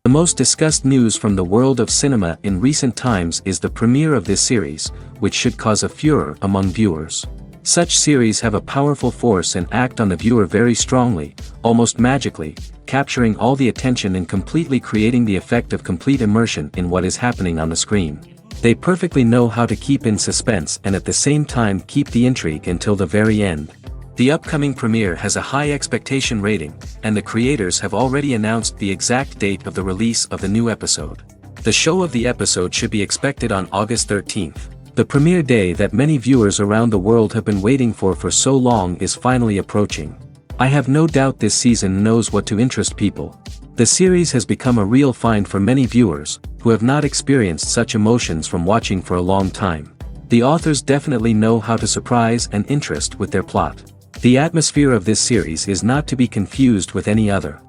The most discussed news from the world of cinema in recent times is the premiere of this series, which should cause a furor among viewers. Such series have a powerful force and act on the viewer very strongly, almost magically, capturing all the attention and completely creating the effect of complete immersion in what is happening on the screen. They perfectly know how to keep in suspense and at the same time keep the intrigue until the very end. The upcoming premiere has a high expectation rating, and the creators have already announced the exact date of the release of the new episode. The show of the episode should be expected on August 13th. The premiere day that many viewers around the world have been waiting for so long is finally approaching. I have no doubt this season knows what to interest people. The series has become a real find for many viewers, who have not experienced such emotions from watching for a long time. The authors definitely know how to surprise and interest with their plot. The atmosphere of this series is not to be confused with any other.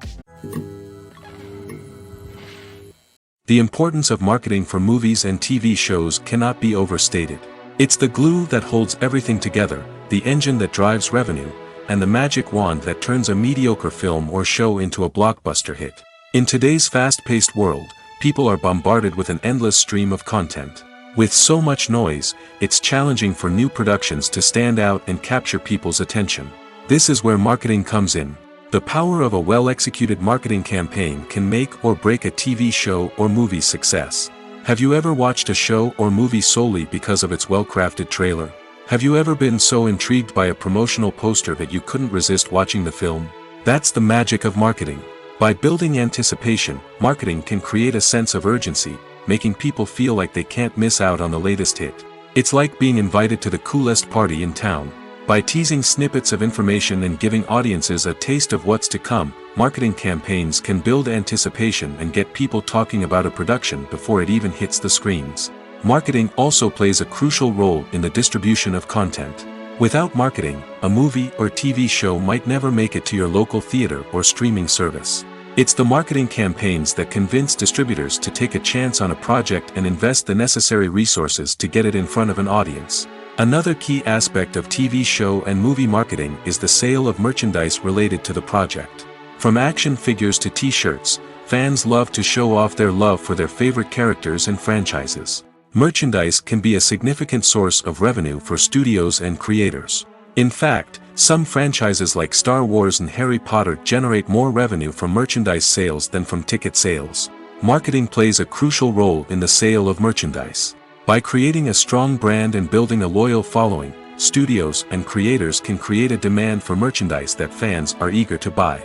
The importance of marketing for movies and TV shows cannot be overstated. It's the glue that holds everything together, the engine that drives revenue, and the magic wand that turns a mediocre film or show into a blockbuster hit. In today's fast-paced world, people are bombarded with an endless stream of content. With so much noise, it's challenging for new productions to stand out and capture people's attention. This is where marketing comes in. The power of a well-executed marketing campaign can make or break a TV show or movie's success. Have you ever watched a show or movie solely because of its well-crafted trailer? Have you ever been so intrigued by a promotional poster that you couldn't resist watching the film? That's the magic of marketing. By building anticipation, marketing can create a sense of urgency, making people feel like they can't miss out on the latest hit. It's like being invited to the coolest party in town. By teasing snippets of information and giving audiences a taste of what's to come, marketing campaigns can build anticipation and get people talking about a production before it even hits the screens. Marketing also plays a crucial role in the distribution of content. Without marketing, a movie or TV show might never make it to your local theater or streaming service. It's the marketing campaigns that convince distributors to take a chance on a project and invest the necessary resources to get it in front of an audience. Another key aspect of TV show and movie marketing is the sale of merchandise related to the project. From action figures to t-shirts, fans love to show off their love for their favorite characters and franchises. Merchandise can be a significant source of revenue for studios and creators. In fact, some franchises like Star Wars and Harry Potter generate more revenue from merchandise sales than from ticket sales. Marketing plays a crucial role in the sale of merchandise. By creating a strong brand and building a loyal following, studios and creators can create a demand for merchandise that fans are eager to buy.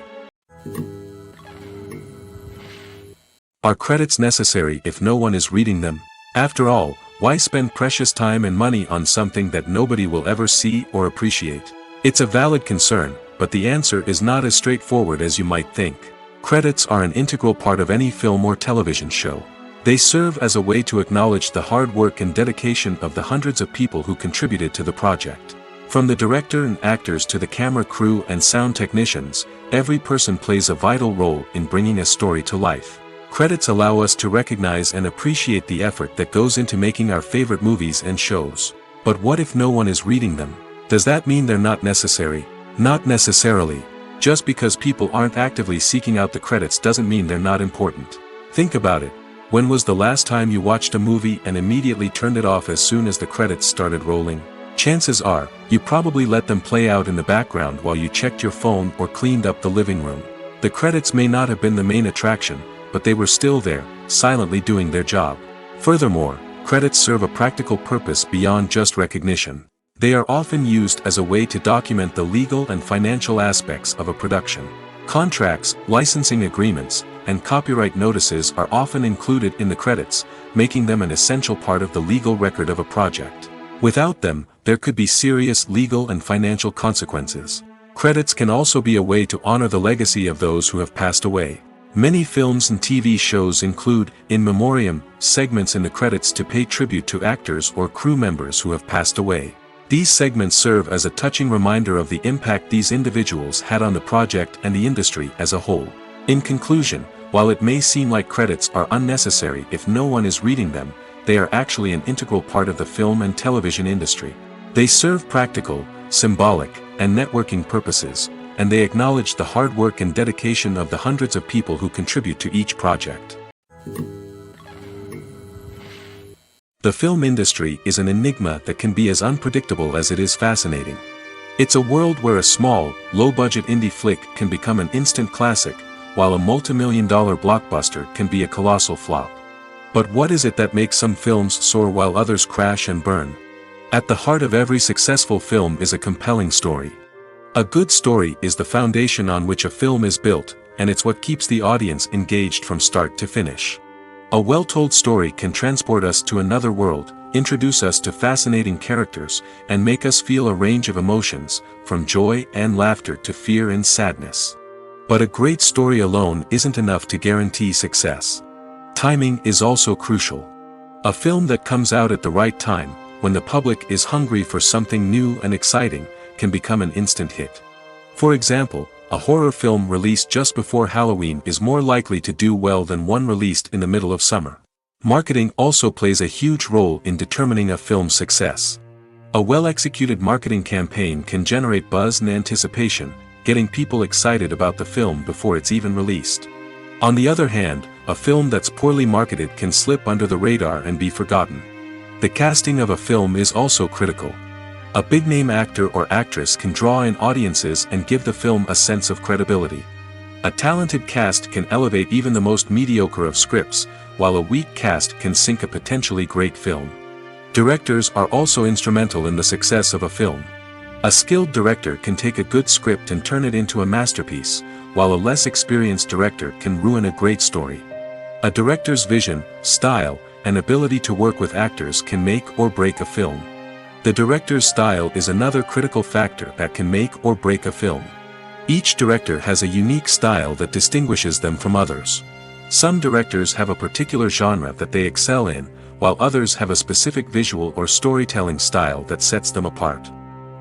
Are credits necessary if no one is reading them? After all, why spend precious time and money on something that nobody will ever see or appreciate? It's a valid concern, but the answer is not as straightforward as you might think. Credits are an integral part of any film or television show. They serve as a way to acknowledge the hard work and dedication of the hundreds of people who contributed to the project. From the director and actors to the camera crew and sound technicians, every person plays a vital role in bringing a story to life. Credits allow us to recognize and appreciate the effort that goes into making our favorite movies and shows. But what if no one is reading them? Does that mean they're not necessary? Not necessarily. Just because people aren't actively seeking out the credits doesn't mean they're not important. Think about it. When was the last time you watched a movie and immediately turned it off as soon as the credits started rolling? Chances are, you probably let them play out in the background while you checked your phone or cleaned up the living room. The credits may not have been the main attraction, but they were still there, silently doing their job. Furthermore, credits serve a practical purpose beyond just recognition. They are often used as a way to document the legal and financial aspects of a production. Contracts, licensing agreements, and copyright notices are often included in the credits, making them an essential part of the legal record of a project. Without them, there could be serious legal and financial consequences. Credits can also be a way to honor the legacy of those who have passed away. Many films and TV shows include, in memoriam, segments in the credits to pay tribute to actors or crew members who have passed away. These segments serve as a touching reminder of the impact these individuals had on the project and the industry as a whole. In conclusion, while it may seem like credits are unnecessary if no one is reading them, they are actually an integral part of the film and television industry. They serve practical, symbolic, and networking purposes, and they acknowledge the hard work and dedication of the hundreds of people who contribute to each project. The film industry is an enigma that can be as unpredictable as it is fascinating. It's a world where a small, low-budget indie flick can become an instant classic, while a multi-million-dollar blockbuster can be a colossal flop. But what is it that makes some films soar while others crash and burn? At the heart of every successful film is a compelling story. A good story is the foundation on which a film is built, and it's what keeps the audience engaged from start to finish. A well-told story can transport us to another world, introduce us to fascinating characters, and make us feel a range of emotions, from joy and laughter to fear and sadness. But a great story alone isn't enough to guarantee success. Timing is also crucial. A film that comes out at the right time, when the public is hungry for something new and exciting, can become an instant hit. For example, a horror film released just before Halloween is more likely to do well than one released in the middle of summer. Marketing also plays a huge role in determining a film's success. A well-executed marketing campaign can generate buzz and anticipation, getting people excited about the film before it's even released. On the other hand, a film that's poorly marketed can slip under the radar and be forgotten. The casting of a film is also critical. A big-name actor or actress can draw in audiences and give the film a sense of credibility. A talented cast can elevate even the most mediocre of scripts, while a weak cast can sink a potentially great film. Directors are also instrumental in the success of a film. A skilled director can take a good script and turn it into a masterpiece, while a less experienced director can ruin a great story. A director's vision, style, and ability to work with actors can make or break a film. The director's style is another critical factor that can make or break a film. Each director has a unique style that distinguishes them from others. Some directors have a particular genre that they excel in, while others have a specific visual or storytelling style that sets them apart.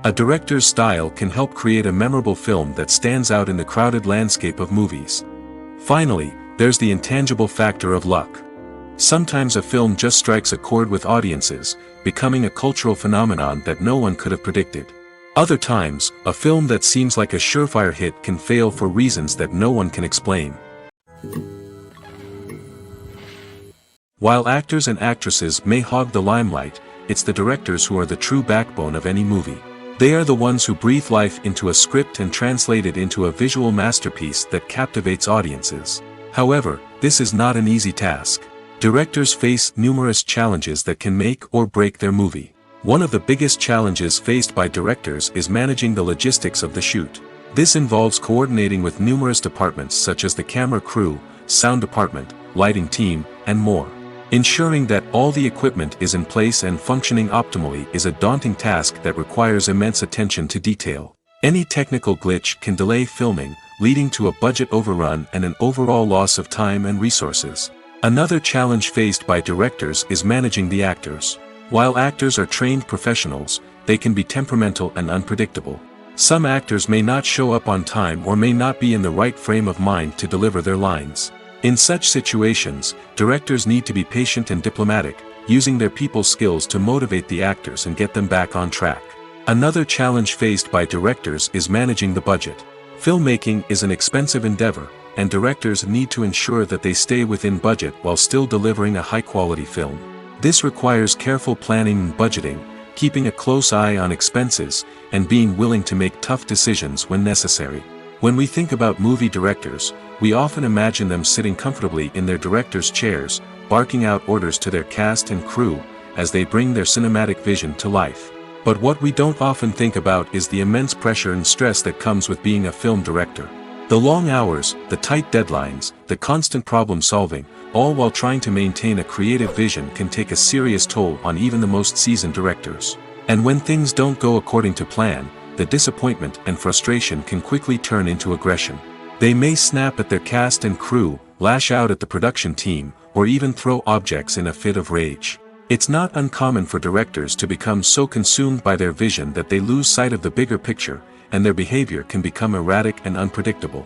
A director's style can help create a memorable film that stands out in the crowded landscape of movies. Finally, there's the intangible factor of luck. Sometimes a film just strikes a chord with audiences, becoming a cultural phenomenon that no one could have predicted. Other times, a film that seems like a surefire hit can fail for reasons that no one can explain. While actors and actresses may hog the limelight, it's the directors who are the true backbone of any movie. They are the ones who breathe life into a script and translate it into a visual masterpiece that captivates audiences. However, this is not an easy task. Directors face numerous challenges that can make or break their movie. One of the biggest challenges faced by directors is managing the logistics of the shoot. This involves coordinating with numerous departments such as the camera crew, sound department, lighting team, and more. Ensuring that all the equipment is in place and functioning optimally is a daunting task that requires immense attention to detail. Any technical glitch can delay filming, leading to a budget overrun and an overall loss of time and resources. Another challenge faced by directors is managing the actors. While actors are trained professionals, they can be temperamental and unpredictable. Some actors may not show up on time or may not be in the right frame of mind to deliver their lines. In such situations, directors need to be patient and diplomatic, using their people skills to motivate the actors and get them back on track. Another challenge faced by directors is managing the budget. Filmmaking is an expensive endeavor, and directors need to ensure that they stay within budget while still delivering a high-quality film. This requires careful planning and budgeting, keeping a close eye on expenses, and being willing to make tough decisions when necessary. When we think about movie directors, we often imagine them sitting comfortably in their director's chairs, barking out orders to their cast and crew, as they bring their cinematic vision to life. But what we don't often think about is the immense pressure and stress that comes with being a film director. The long hours, the tight deadlines, the constant problem solving, all while trying to maintain a creative vision can take a serious toll on even the most seasoned directors. And when things don't go according to plan, the disappointment and frustration can quickly turn into aggression. They may snap at their cast and crew, lash out at the production team, or even throw objects in a fit of rage. It's not uncommon for directors to become so consumed by their vision that they lose sight of the bigger picture, and their behavior can become erratic and unpredictable.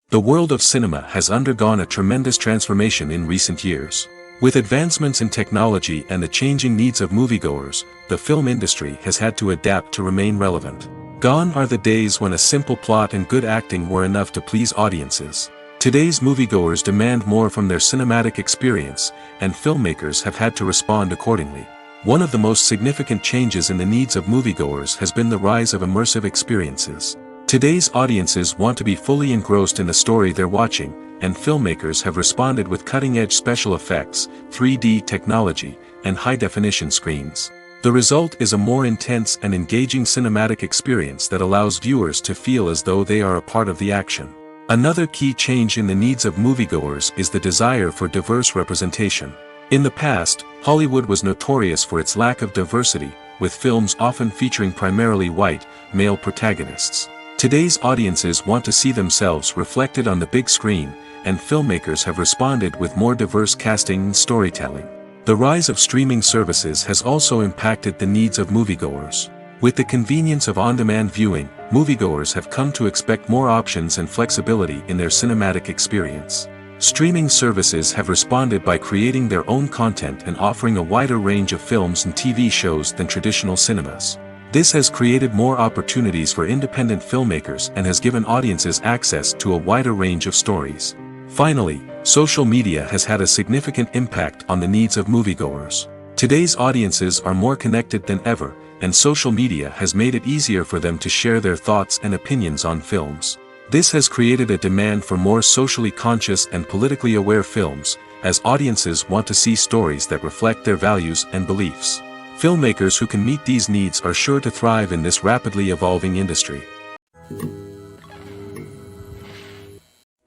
The world of cinema has undergone a tremendous transformation in recent years. With advancements in technology and the changing needs of moviegoers, the film industry has had to adapt to remain relevant. Gone are the days when a simple plot and good acting were enough to please audiences. Today's moviegoers demand more from their cinematic experience, and filmmakers have had to respond accordingly. One of the most significant changes in the needs of moviegoers has been the rise of immersive experiences. Today's audiences want to be fully engrossed in the story they're watching, and filmmakers have responded with cutting-edge special effects, 3D technology, and high-definition screens. The result is a more intense and engaging cinematic experience that allows viewers to feel as though they are a part of the action. Another key change in the needs of moviegoers is the desire for diverse representation. In the past, Hollywood was notorious for its lack of diversity, with films often featuring primarily white, male protagonists. Today's audiences want to see themselves reflected on the big screen, and filmmakers have responded with more diverse casting and storytelling. The rise of streaming services has also impacted the needs of moviegoers. With the convenience of on-demand viewing, moviegoers have come to expect more options and flexibility in their cinematic experience. Streaming services have responded by creating their own content and offering a wider range of films and TV shows than traditional cinemas. This has created more opportunities for independent filmmakers and has given audiences access to a wider range of stories. Finally, social media has had a significant impact on the needs of moviegoers. Today's audiences are more connected than ever, and social media has made it easier for them to share their thoughts and opinions on films. This has created a demand for more socially conscious and politically aware films, as audiences want to see stories that reflect their values and beliefs. Filmmakers who can meet these needs are sure to thrive in this rapidly evolving industry.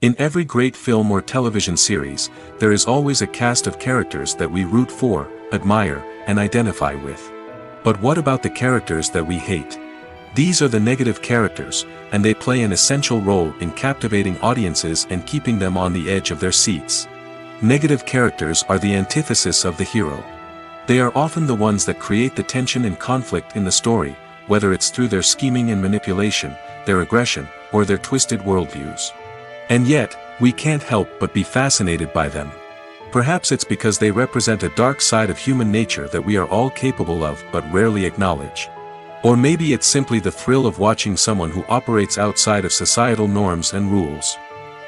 In every great film or television series, there is always a cast of characters that we root for, admire, and identify with. But what about the characters that we hate? These are the negative characters, and they play an essential role in captivating audiences and keeping them on the edge of their seats. Negative characters are the antithesis of the hero. They are often the ones that create the tension and conflict in the story, whether it's through their scheming and manipulation, their aggression, or their twisted worldviews. And yet, we can't help but be fascinated by them. Perhaps it's because they represent a dark side of human nature that we are all capable of but rarely acknowledge. Or maybe it's simply the thrill of watching someone who operates outside of societal norms and rules.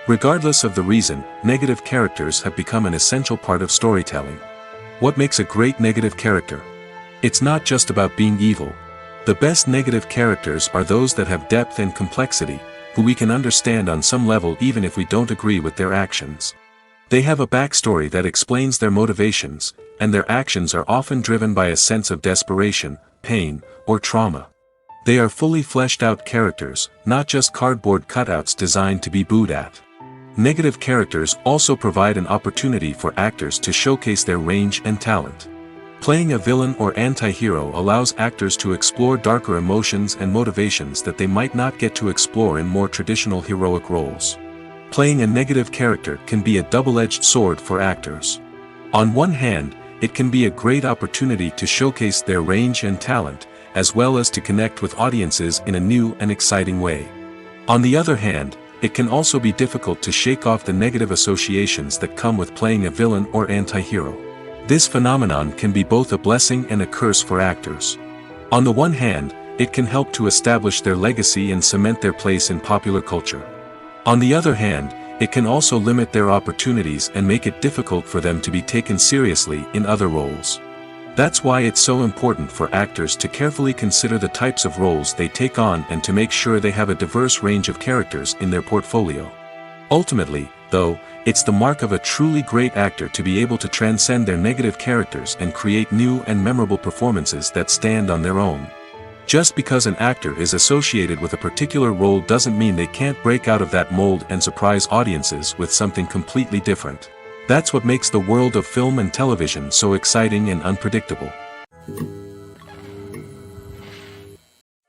Regardless of the reason, negative characters have become an essential part of storytelling. What makes a great negative character? It's not just about being evil. The best negative characters are those that have depth and complexity, who we can understand on some level even if we don't agree with their actions. They have a backstory that explains their motivations, and their actions are often driven by a sense of desperation, pain, or trauma. They are fully fleshed out characters, not just cardboard cutouts designed to be booed at. Negative characters also provide an opportunity for actors to showcase their range and talent. Playing a villain or anti-hero allows actors to explore darker emotions and motivations that they might not get to explore in more traditional heroic roles. Playing a negative character can be a double-edged sword for actors. On one hand, it can be a great opportunity to showcase their range and talent, as well as to connect with audiences in a new and exciting way. On the other hand, it can also be difficult to shake off the negative associations that come with playing a villain or anti-hero. This phenomenon can be both a blessing and a curse for actors. On the one hand, it can help to establish their legacy and cement their place in popular culture. On the other hand, it can also limit their opportunities and make it difficult for them to be taken seriously in other roles. That's why it's so important for actors to carefully consider the types of roles they take on and to make sure they have a diverse range of characters in their portfolio. Ultimately, though, it's the mark of a truly great actor to be able to transcend their negative characters and create new and memorable performances that stand on their own. Just because an actor is associated with a particular role doesn't mean they can't break out of that mold and surprise audiences with something completely different. That's what makes the world of film and television so exciting and unpredictable.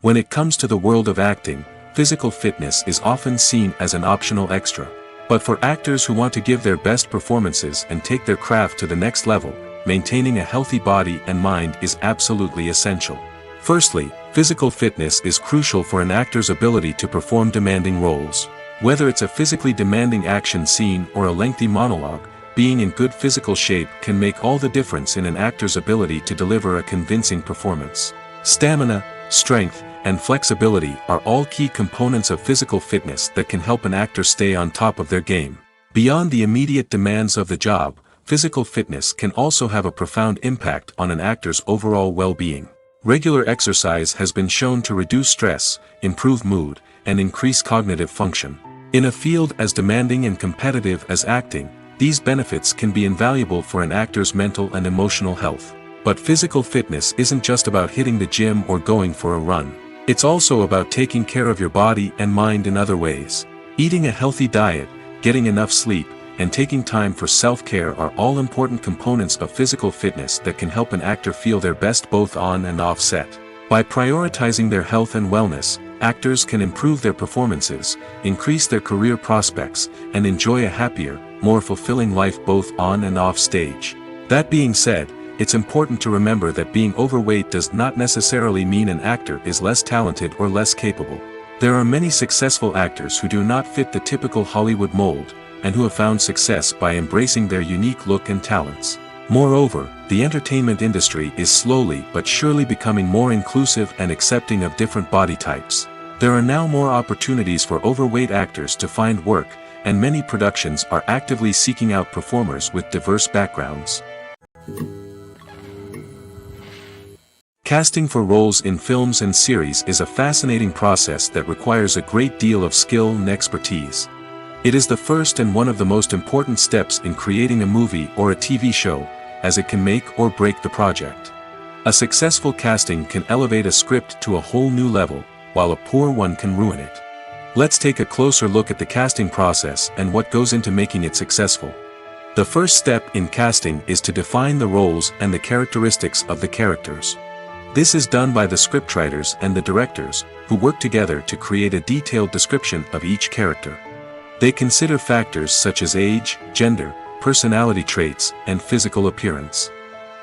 When it comes to the world of acting, physical fitness is often seen as an optional extra. But for actors who want to give their best performances and take their craft to the next level, maintaining a healthy body and mind is absolutely essential. Firstly, physical fitness is crucial for an actor's ability to perform demanding roles. Whether it's a physically demanding action scene or a lengthy monologue, being in good physical shape can make all the difference in an actor's ability to deliver a convincing performance. Stamina, strength, and flexibility are all key components of physical fitness that can help an actor stay on top of their game. Beyond the immediate demands of the job, physical fitness can also have a profound impact on an actor's overall well-being. Regular exercise has been shown to reduce stress, improve mood, and increase cognitive function. In a field as demanding and competitive as acting, these benefits can be invaluable for an actor's mental and emotional health. But physical fitness isn't just about hitting the gym or going for a run. It's also about taking care of your body and mind in other ways. Eating a healthy diet, getting enough sleep, and taking time for self-care are all important components of physical fitness that can help an actor feel their best both on and off set. By prioritizing their health and wellness, actors can improve their performances, increase their career prospects, and enjoy a happier, more fulfilling life both on and off stage. That being said, it's important to remember that being overweight does not necessarily mean an actor is less talented or less capable. There are many successful actors who do not fit the typical Hollywood mold, and who have found success by embracing their unique look and talents. Moreover, the entertainment industry is slowly but surely becoming more inclusive and accepting of different body types. There are now more opportunities for overweight actors to find work, and many productions are actively seeking out performers with diverse backgrounds. Casting for roles in films and series is a fascinating process that requires a great deal of skill and expertise. It is the first and one of the most important steps in creating a movie or a TV show, as it can make or break the project. A successful casting can elevate a script to a whole new level, while a poor one can ruin it. Let's take a closer look at the casting process and what goes into making it successful. The first step in casting is to define the roles and the characteristics of the characters. This is done by the scriptwriters and the directors, who work together to create a detailed description of each character. They consider factors such as age, gender, personality traits, and physical appearance.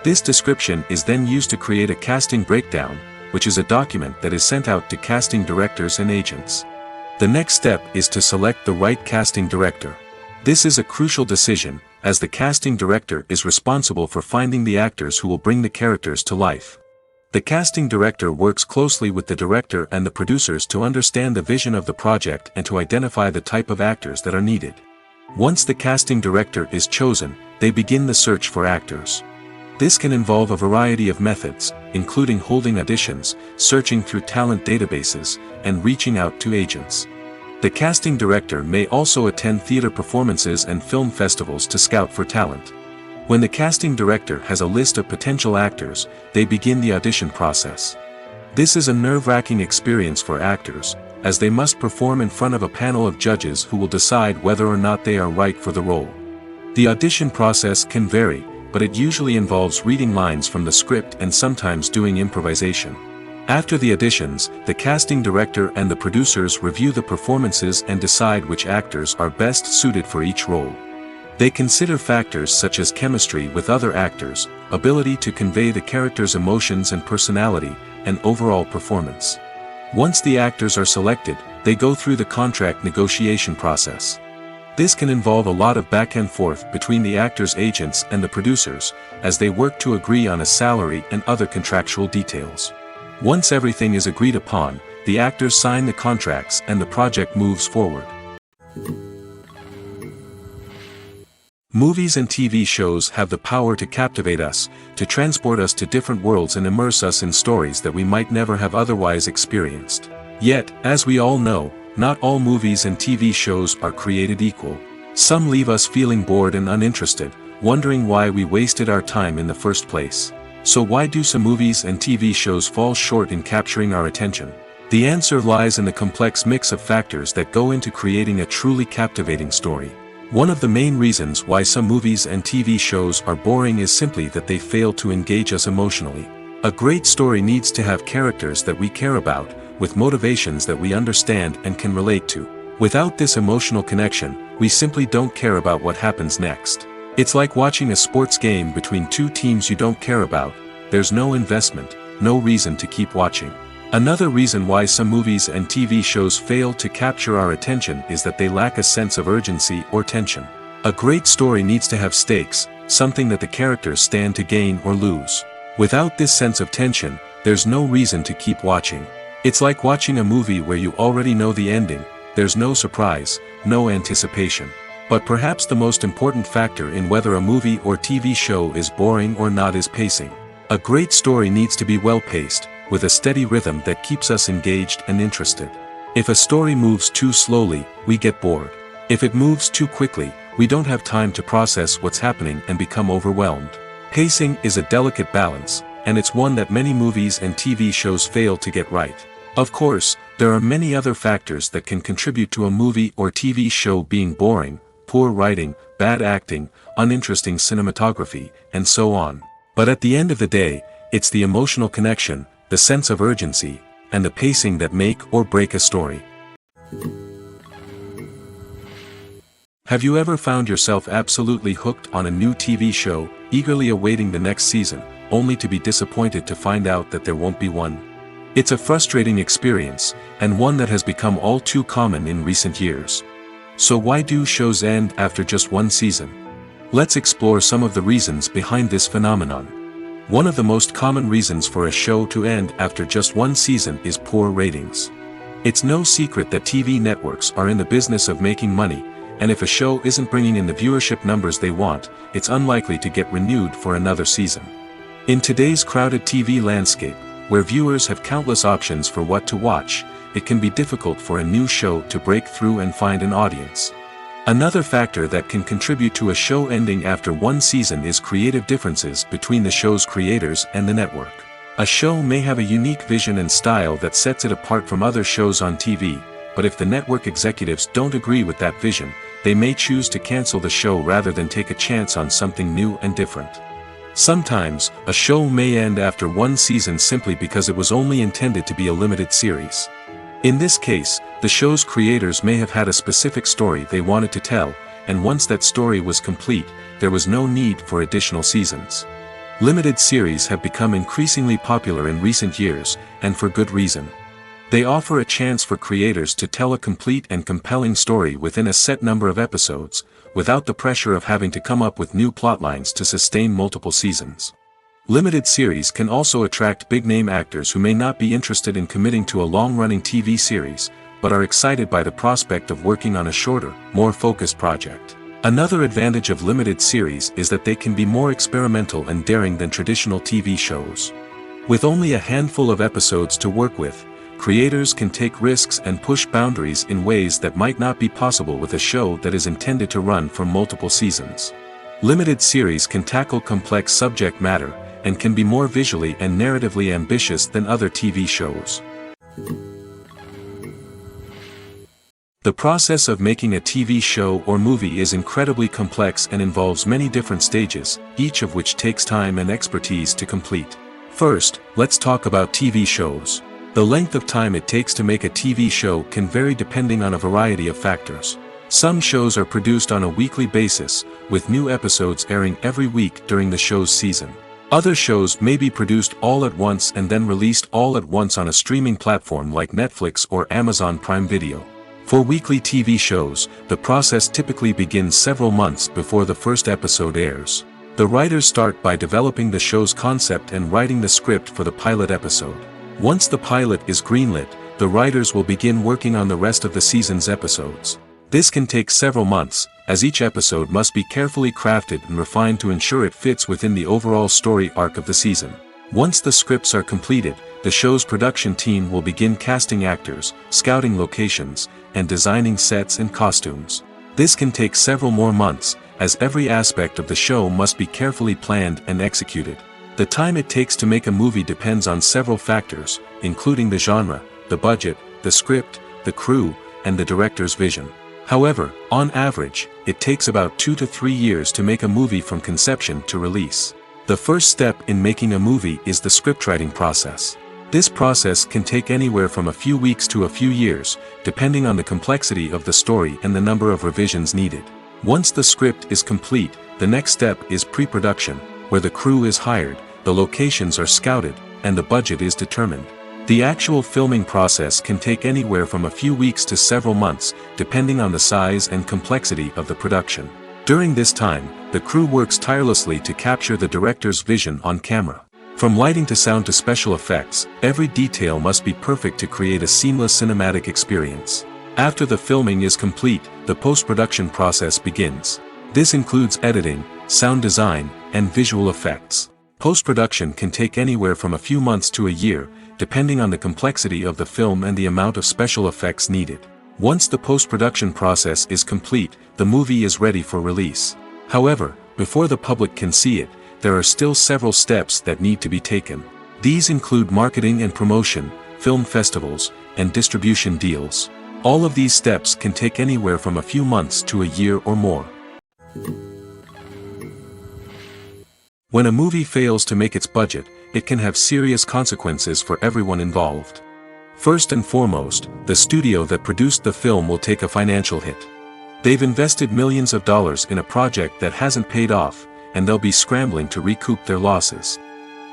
This description is then used to create a casting breakdown, which is a document that is sent out to casting directors and agents. The next step is to select the right casting director. This is a crucial decision, as the casting director is responsible for finding the actors who will bring the characters to life. The casting director works closely with the director and the producers to understand the vision of the project and to identify the type of actors that are needed. Once the casting director is chosen, they begin the search for actors. This can involve a variety of methods, including holding auditions, searching through talent databases, and reaching out to agents. The casting director may also attend theater performances and film festivals to scout for talent. When the casting director has a list of potential actors, they begin the audition process. This is a nerve-wracking experience for actors, as they must perform in front of a panel of judges who will decide whether or not they are right for the role. The audition process can vary, but it usually involves reading lines from the script and sometimes doing improvisation. After the auditions, the casting director and the producers review the performances and decide which actors are best suited for each role. They consider factors such as chemistry with other actors, ability to convey the character's emotions and personality, and overall performance. Once the actors are selected, they go through the contract negotiation process. This can involve a lot of back and forth between the actors' agents and the producers, as they work to agree on a salary and other contractual details. Once everything is agreed upon, the actors sign the contracts and the project moves forward. Movies and TV shows have the power to captivate us, to transport us to different worlds and immerse us in stories that we might never have otherwise experienced. Yet, as we all know, not all movies and TV shows are created equal. Some leave us feeling bored and uninterested, wondering why we wasted our time in the first place. So why do some movies and TV shows fall short in capturing our attention? The answer lies in the complex mix of factors that go into creating a truly captivating story. One of the main reasons why some movies and TV shows are boring is simply that they fail to engage us emotionally. A great story needs to have characters that we care about, with motivations that we understand and can relate to. Without this emotional connection, we simply don't care about what happens next. It's like watching a sports game between two teams you don't care about. There's no investment, no reason to keep watching. Another reason why some movies and TV shows fail to capture our attention is that they lack a sense of urgency or tension. A great story needs to have stakes, something that the characters stand to gain or lose. Without this sense of tension, there's no reason to keep watching. It's like watching a movie where you already know the ending. There's no surprise, no anticipation. But perhaps the most important factor in whether a movie or TV show is boring or not is pacing. A great story needs to be well-paced, with a steady rhythm that keeps us engaged and interested. If a story moves too slowly, we get bored. If it moves too quickly, we don't have time to process what's happening and become overwhelmed. Pacing is a delicate balance, and it's one that many movies and TV shows fail to get right. Of course, there are many other factors that can contribute to a movie or TV show being boring: poor writing, bad acting, uninteresting cinematography, and so on. But at the end of the day, it's the emotional connection, the sense of urgency, and the pacing that make or break a story. Have you ever found yourself absolutely hooked on a new TV show, eagerly awaiting the next season, only to be disappointed to find out that there won't be one? It's a frustrating experience, and one that has become all too common in recent years. So why do shows end after just one season? Let's explore some of the reasons behind this phenomenon. One of the most common reasons for a show to end after just one season is poor ratings. It's no secret that TV networks are in the business of making money, and if a show isn't bringing in the viewership numbers they want, it's unlikely to get renewed for another season. In today's crowded TV landscape, where viewers have countless options for what to watch, it can be difficult for a new show to break through and find an audience. Another factor that can contribute to a show ending after one season is creative differences between the show's creators and the network. A show may have a unique vision and style that sets it apart from other shows on TV, but if the network executives don't agree with that vision, they may choose to cancel the show rather than take a chance on something new and different. Sometimes, a show may end after one season simply because it was only intended to be a limited series. In this case, the show's creators may have had a specific story they wanted to tell, and once that story was complete, there was no need for additional seasons. Limited series have become increasingly popular in recent years, and for good reason. They offer a chance for creators to tell a complete and compelling story within a set number of episodes, without the pressure of having to come up with new plotlines to sustain multiple seasons. Limited series can also attract big-name actors who may not be interested in committing to a long-running TV series, but are excited by the prospect of working on a shorter, more focused project. Another advantage of limited series is that they can be more experimental and daring than traditional TV shows. With only a handful of episodes to work with, creators can take risks and push boundaries in ways that might not be possible with a show that is intended to run for multiple seasons. Limited series can tackle complex subject matter, and can be more visually and narratively ambitious than other TV shows. The process of making a TV show or movie is incredibly complex and involves many different stages, each of which takes time and expertise to complete. First, let's talk about TV shows. The length of time it takes to make a TV show can vary depending on a variety of factors. Some shows are produced on a weekly basis, with new episodes airing every week during the show's season. Other shows may be produced all at once and then released all at once on a streaming platform like Netflix or Amazon Prime Video. For weekly TV shows, the process typically begins several months before the first episode airs. The writers start by developing the show's concept and writing the script for the pilot episode. Once the pilot is greenlit, the writers will begin working on the rest of the season's episodes. This can take several months, as each episode must be carefully crafted and refined to ensure it fits within the overall story arc of the season. Once the scripts are completed, the show's production team will begin casting actors, scouting locations, and designing sets and costumes. This can take several more months, as every aspect of the show must be carefully planned and executed. The time it takes to make a movie depends on several factors, including the genre, the budget, the script, the crew, and the director's vision. However, on average, it takes about 2 to 3 years to make a movie from conception to release. The first step in making a movie is the scriptwriting process. This process can take anywhere from a few weeks to a few years, depending on the complexity of the story and the number of revisions needed. Once the script is complete, the next step is pre-production, where the crew is hired, the locations are scouted, and the budget is determined. The actual filming process can take anywhere from a few weeks to several months, depending on the size and complexity of the production. During this time, the crew works tirelessly to capture the director's vision on camera. From lighting to sound to special effects, every detail must be perfect to create a seamless cinematic experience. After the filming is complete, the post-production process begins. This includes editing, sound design, and visual effects. Post-production can take anywhere from a few months to a year, depending on the complexity of the film and the amount of special effects needed. Once the post-production process is complete, the movie is ready for release. However, before the public can see it, there are still several steps that need to be taken. These include marketing and promotion, film festivals, and distribution deals. All of these steps can take anywhere from a few months to a year or more. When a movie fails to make its budget, it can have serious consequences for everyone involved. First and foremost, the studio that produced the film will take a financial hit. They've invested millions of dollars in a project that hasn't paid off, and they'll be scrambling to recoup their losses.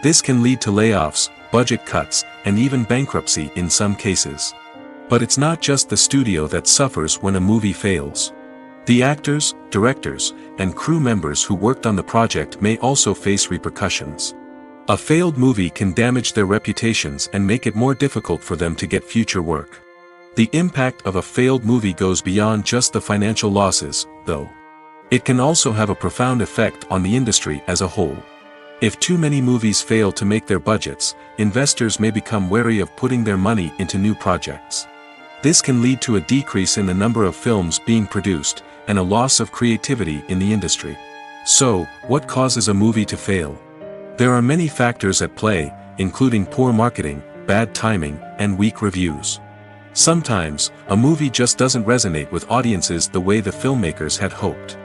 This can lead to layoffs, budget cuts, and even bankruptcy in some cases. But it's not just the studio that suffers when a movie fails. The actors, directors, and crew members who worked on the project may also face repercussions. A failed movie can damage their reputations and make it more difficult for them to get future work. The impact of a failed movie goes beyond just the financial losses, though. It can also have a profound effect on the industry as a whole. If too many movies fail to make their budgets, investors may become wary of putting their money into new projects. This can lead to a decrease in the number of films being produced, and a loss of creativity in the industry. So, what causes a movie to fail? There are many factors at play, including poor marketing, bad timing, and weak reviews. Sometimes, a movie just doesn't resonate with audiences the way the filmmakers had hoped.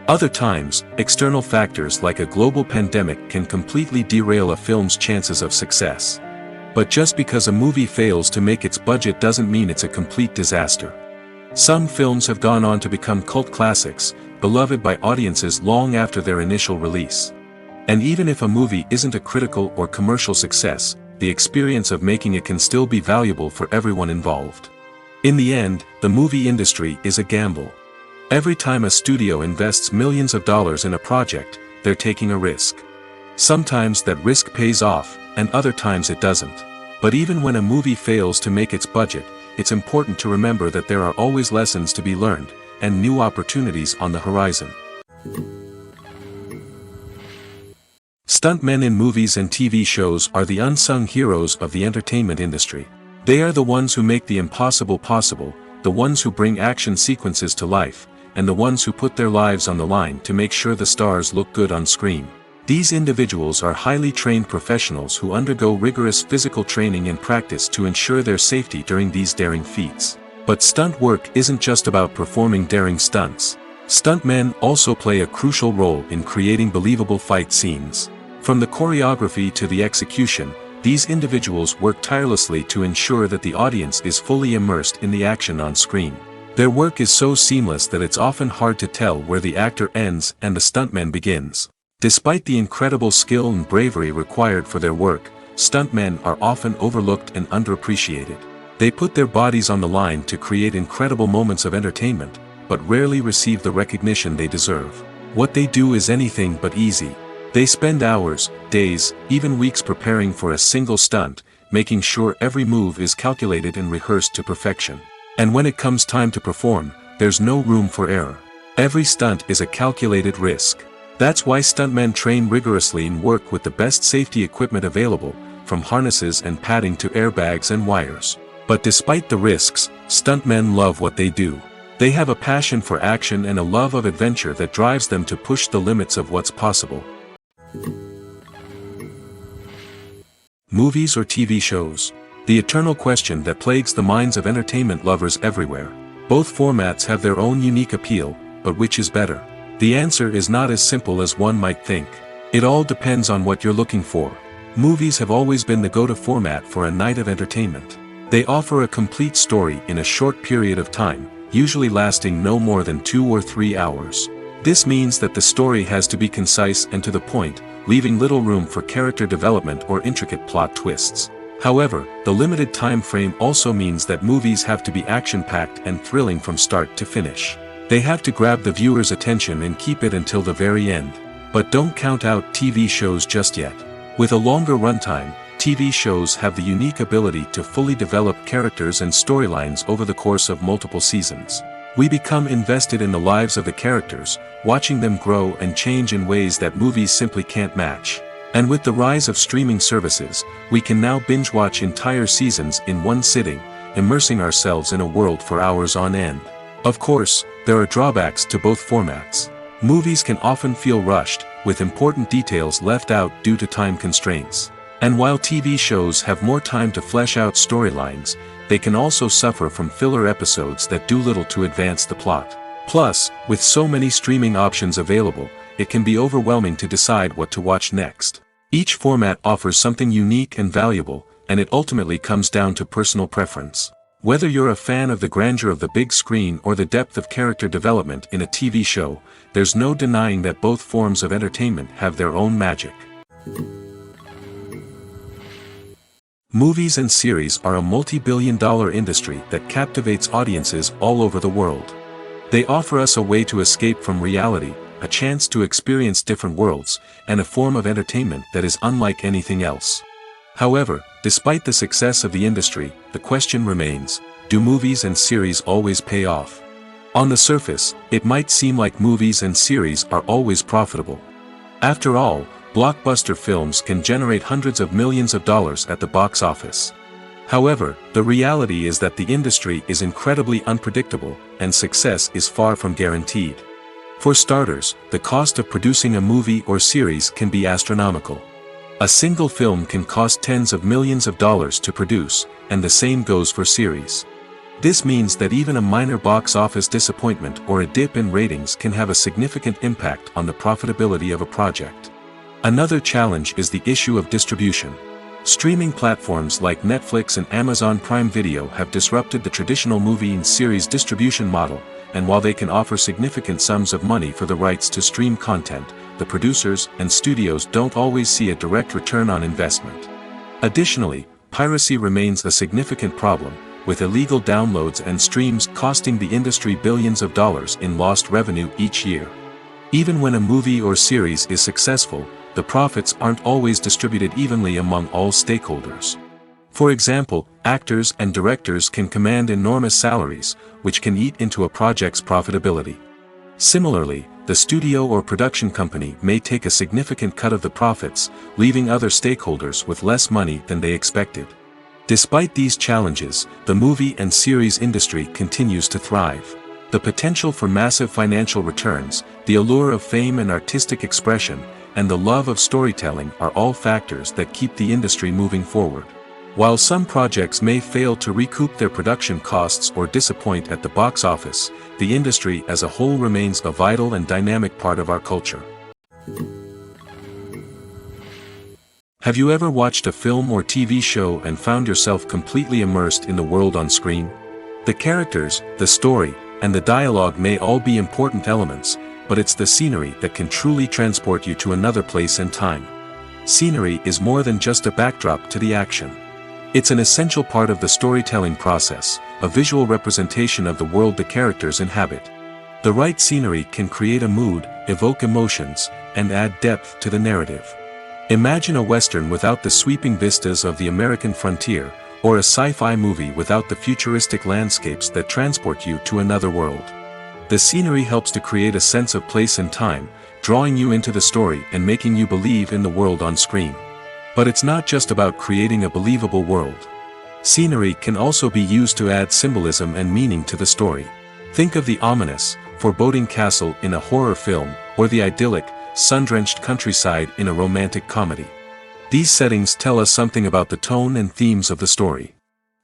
Other times, external factors like a global pandemic can completely derail a film's chances of success. But just because a movie fails to make its budget doesn't mean it's a complete disaster. Some films have gone on to become cult classics, beloved by audiences long after their initial release. And even if a movie isn't a critical or commercial success, the experience of making it can still be valuable for everyone involved. In the end, the movie industry is a gamble. Every time a studio invests millions of dollars in a project, they're taking a risk. Sometimes that risk pays off, and other times it doesn't. But even when a movie fails to make its budget, it's important to remember that there are always lessons to be learned, and new opportunities on the horizon. Stuntmen in movies and TV shows are the unsung heroes of the entertainment industry. They are the ones who make the impossible possible, the ones who bring action sequences to life, and the ones who put their lives on the line to make sure the stars look good on screen. These individuals are highly trained professionals who undergo rigorous physical training and practice to ensure their safety during these daring feats. But stunt work isn't just about performing daring stunts. Stuntmen also play a crucial role in creating believable fight scenes. From the choreography to the execution, these individuals work tirelessly to ensure that the audience is fully immersed in the action on screen. Their work is so seamless that it's often hard to tell where the actor ends and the stuntman begins. Despite the incredible skill and bravery required for their work, stuntmen are often overlooked and underappreciated. They put their bodies on the line to create incredible moments of entertainment, but rarely receive the recognition they deserve. What they do is anything but easy. They spend hours, days, even weeks preparing for a single stunt, making sure every move is calculated and rehearsed to perfection. And when it comes time to perform, there's no room for error. Every stunt is a calculated risk. That's why stuntmen train rigorously and work with the best safety equipment available, from harnesses and padding to airbags and wires. But despite the risks, stuntmen love what they do. They have a passion for action and a love of adventure that drives them to push the limits of what's possible. Movies or TV shows? The eternal question that plagues the minds of entertainment lovers everywhere. Both formats have their own unique appeal, but which is better? The answer is not as simple as one might think. It all depends on what you're looking for. Movies have always been the go-to format for a night of entertainment. They offer a complete story in a short period of time, usually lasting no more than 2 or 3 hours. This means that the story has to be concise and to the point, leaving little room for character development or intricate plot twists. However, the limited time frame also means that movies have to be action-packed and thrilling from start to finish. They have to grab the viewer's attention and keep it until the very end. But don't count out TV shows just yet. With a longer runtime, TV shows have the unique ability to fully develop characters and storylines over the course of multiple seasons. We become invested in the lives of the characters, watching them grow and change in ways that movies simply can't match. And with the rise of streaming services, we can now binge-watch entire seasons in one sitting, immersing ourselves in a world for hours on end. Of course, there are drawbacks to both formats. Movies can often feel rushed, with important details left out due to time constraints. And while TV shows have more time to flesh out storylines, they can also suffer from filler episodes that do little to advance the plot. Plus, with so many streaming options available, it can be overwhelming to decide what to watch next. Each format offers something unique and valuable, and it ultimately comes down to personal preference. Whether you're a fan of the grandeur of the big screen or the depth of character development in a TV show, there's no denying that both forms of entertainment have their own magic. Movies and series are a multi-billion-dollar industry that captivates audiences all over the world. They offer us a way to escape from reality, a chance to experience different worlds, and a form of entertainment that is unlike anything else. However, despite the success of the industry, the question remains, do movies and series always pay off? On the surface, it might seem like movies and series are always profitable. After all, blockbuster films can generate hundreds of millions of dollars at the box office. However, the reality is that the industry is incredibly unpredictable, and success is far from guaranteed. For starters, the cost of producing a movie or series can be astronomical. A single film can cost tens of millions of dollars to produce, and the same goes for series. This means that even a minor box office disappointment or a dip in ratings can have a significant impact on the profitability of a project. Another challenge is the issue of distribution. Streaming platforms like Netflix and Amazon Prime Video have disrupted the traditional movie and series distribution model, and while they can offer significant sums of money for the rights to stream content, the producers and studios don't always see a direct return on investment. Additionally, piracy remains a significant problem, with illegal downloads and streams costing the industry billions of dollars in lost revenue each year. Even when a movie or series is successful, the profits aren't always distributed evenly among all stakeholders. For example, actors and directors can command enormous salaries, which can eat into a project's profitability. Similarly, the studio or production company may take a significant cut of the profits, leaving other stakeholders with less money than they expected. Despite these challenges, the movie and series industry continues to thrive. The potential for massive financial returns, the allure of fame and artistic expression, and the love of storytelling are all factors that keep the industry moving forward. While some projects may fail to recoup their production costs or disappoint at the box office, the industry as a whole remains a vital and dynamic part of our culture. Have you ever watched a film or TV show and found yourself completely immersed in the world on screen? The characters, the story, and the dialogue may all be important elements, but it's the scenery that can truly transport you to another place and time. Scenery is more than just a backdrop to the action. It's an essential part of the storytelling process, a visual representation of the world the characters inhabit. The right scenery can create a mood, evoke emotions, and add depth to the narrative. Imagine a Western without the sweeping vistas of the American frontier, or a sci-fi movie without the futuristic landscapes that transport you to another world. The scenery helps to create a sense of place and time, drawing you into the story and making you believe in the world on screen. But it's not just about creating a believable world. Scenery can also be used to add symbolism and meaning to the story. Think of the ominous, foreboding castle in a horror film, or the idyllic, sun-drenched countryside in a romantic comedy. These settings tell us something about the tone and themes of the story.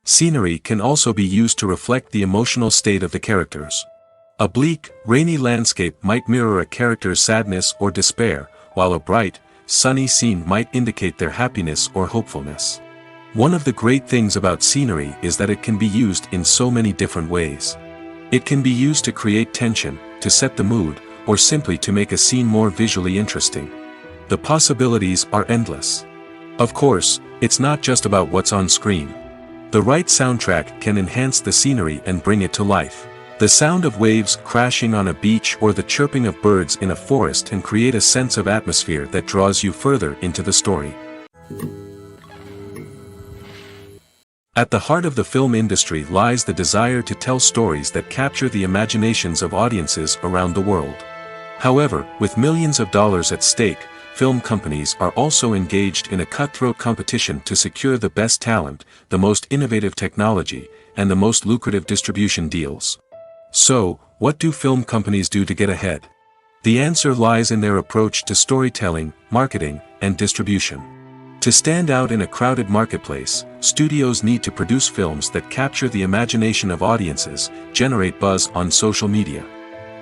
Scenery can also be used to reflect the emotional state of the characters. A bleak, rainy landscape might mirror a character's sadness or despair, while a bright, sunny scene might indicate their happiness or hopefulness. One of the great things about scenery is that it can be used in so many different ways. It can be used to create tension, to set the mood, or simply to make a scene more visually interesting. The possibilities are endless. Of course, it's not just about what's on screen. The right soundtrack can enhance the scenery and bring it to life. The sound of waves crashing on a beach or the chirping of birds in a forest can create a sense of atmosphere that draws you further into the story. At the heart of the film industry lies the desire to tell stories that capture the imaginations of audiences around the world. However, with millions of dollars at stake, film companies are also engaged in a cutthroat competition to secure the best talent, the most innovative technology, and the most lucrative distribution deals. So, what do film companies do to get ahead? The answer lies in their approach to storytelling, marketing, and distribution. To stand out in a crowded marketplace, studios need to produce films that capture the imagination of audiences, generate buzz on social media.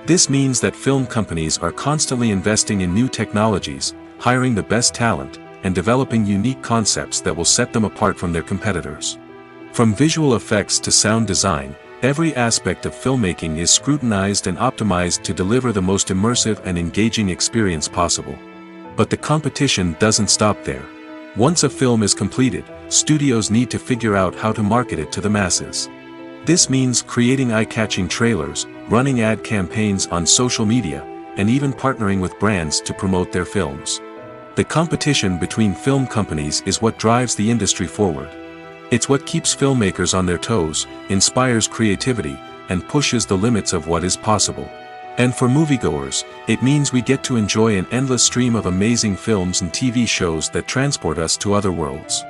This means that film companies are constantly investing in new technologies, hiring the best talent, and developing unique concepts that will set them apart from their competitors. From visual effects to sound design, every aspect of filmmaking is scrutinized and optimized to deliver the most immersive and engaging experience possible. But the competition doesn't stop there. Once a film is completed, studios need to figure out how to market it to the masses. This means creating eye-catching trailers, running ad campaigns on social media, and even partnering with brands to promote their films. The competition between film companies is what drives the industry forward. It's what keeps filmmakers on their toes, inspires creativity, and pushes the limits of what is possible. And for moviegoers, it means we get to enjoy an endless stream of amazing films and TV shows that transport us to other worlds.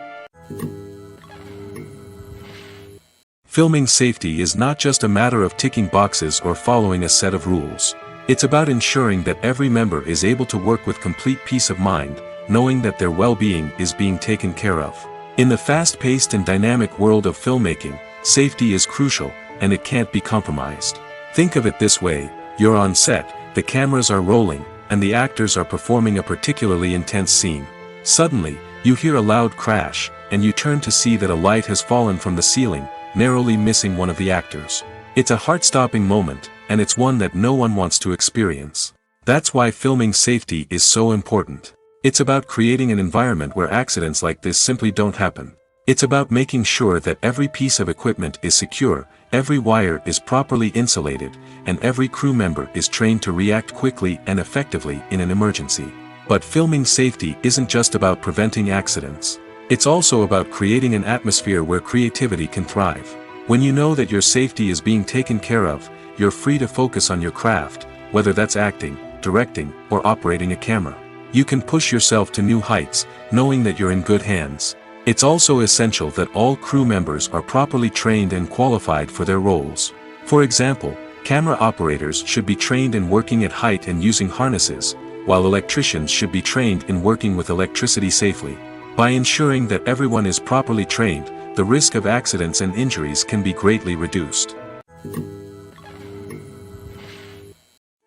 Filming safety is not just a matter of ticking boxes or following a set of rules. It's about ensuring that every member is able to work with complete peace of mind, knowing that their well-being is being taken care of. In the fast-paced and dynamic world of filmmaking, safety is crucial, and it can't be compromised. Think of it this way: you're on set, the cameras are rolling, and the actors are performing a particularly intense scene. Suddenly, you hear a loud crash, and you turn to see that a light has fallen from the ceiling, narrowly missing one of the actors. It's a heart-stopping moment, and it's one that no one wants to experience. That's why filming safety is so important. It's about creating an environment where accidents like this simply don't happen. It's about making sure that every piece of equipment is secure, every wire is properly insulated, and every crew member is trained to react quickly and effectively in an emergency. But filming safety isn't just about preventing accidents. It's also about creating an atmosphere where creativity can thrive. When you know that your safety is being taken care of, you're free to focus on your craft, whether that's acting, directing, or operating a camera. You can push yourself to new heights, knowing that you're in good hands. It's also essential that all crew members are properly trained and qualified for their roles. For example, camera operators should be trained in working at height and using harnesses, while electricians should be trained in working with electricity safely. By ensuring that everyone is properly trained, the risk of accidents and injuries can be greatly reduced.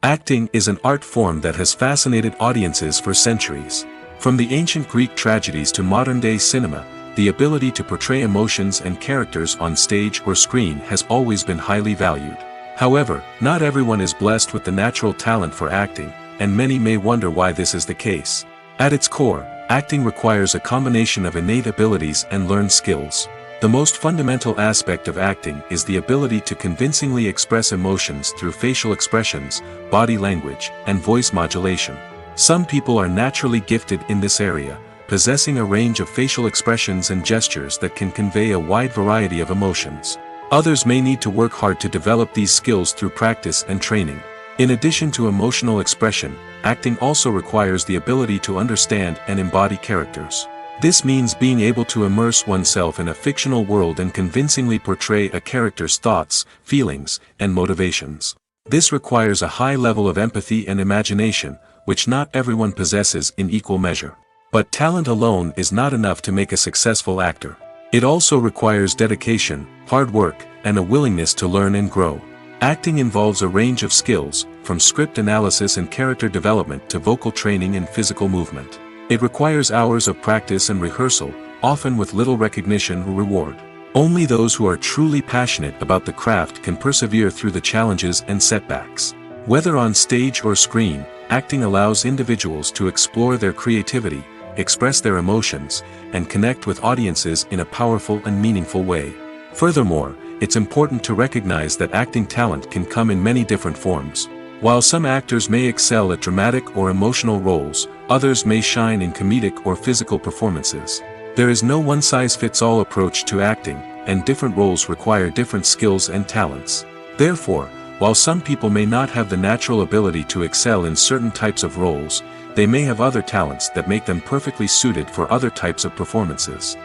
Acting is an art form that has fascinated audiences for centuries. From the ancient Greek tragedies to modern-day cinema, the ability to portray emotions and characters on stage or screen has always been highly valued. However, not everyone is blessed with the natural talent for acting, and many may wonder why this is the case. At its core, acting requires a combination of innate abilities and learned skills. The most fundamental aspect of acting is the ability to convincingly express emotions through facial expressions, body language, and voice modulation. Some people are naturally gifted in this area, possessing a range of facial expressions and gestures that can convey a wide variety of emotions. Others may need to work hard to develop these skills through practice and training. In addition to emotional expression, acting also requires the ability to understand and embody characters. This means being able to immerse oneself in a fictional world and convincingly portray a character's thoughts, feelings, and motivations. This requires a high level of empathy and imagination, which not everyone possesses in equal measure. But talent alone is not enough to make a successful actor. It also requires dedication, hard work, and a willingness to learn and grow. Acting involves a range of skills, from script analysis and character development to vocal training and physical movement. It requires hours of practice and rehearsal, often with little recognition or reward. Only those who are truly passionate about the craft can persevere through the challenges and setbacks. Whether on stage or screen, acting allows individuals to explore their creativity, express their emotions, and connect with audiences in a powerful and meaningful way. Furthermore, it's important to recognize that acting talent can come in many different forms. While some actors may excel at dramatic or emotional roles, others may shine in comedic or physical performances. There is no one-size-fits-all approach to acting, and different roles require different skills and talents. Therefore, while some people may not have the natural ability to excel in certain types of roles, they may have other talents that make them perfectly suited for other types of performances.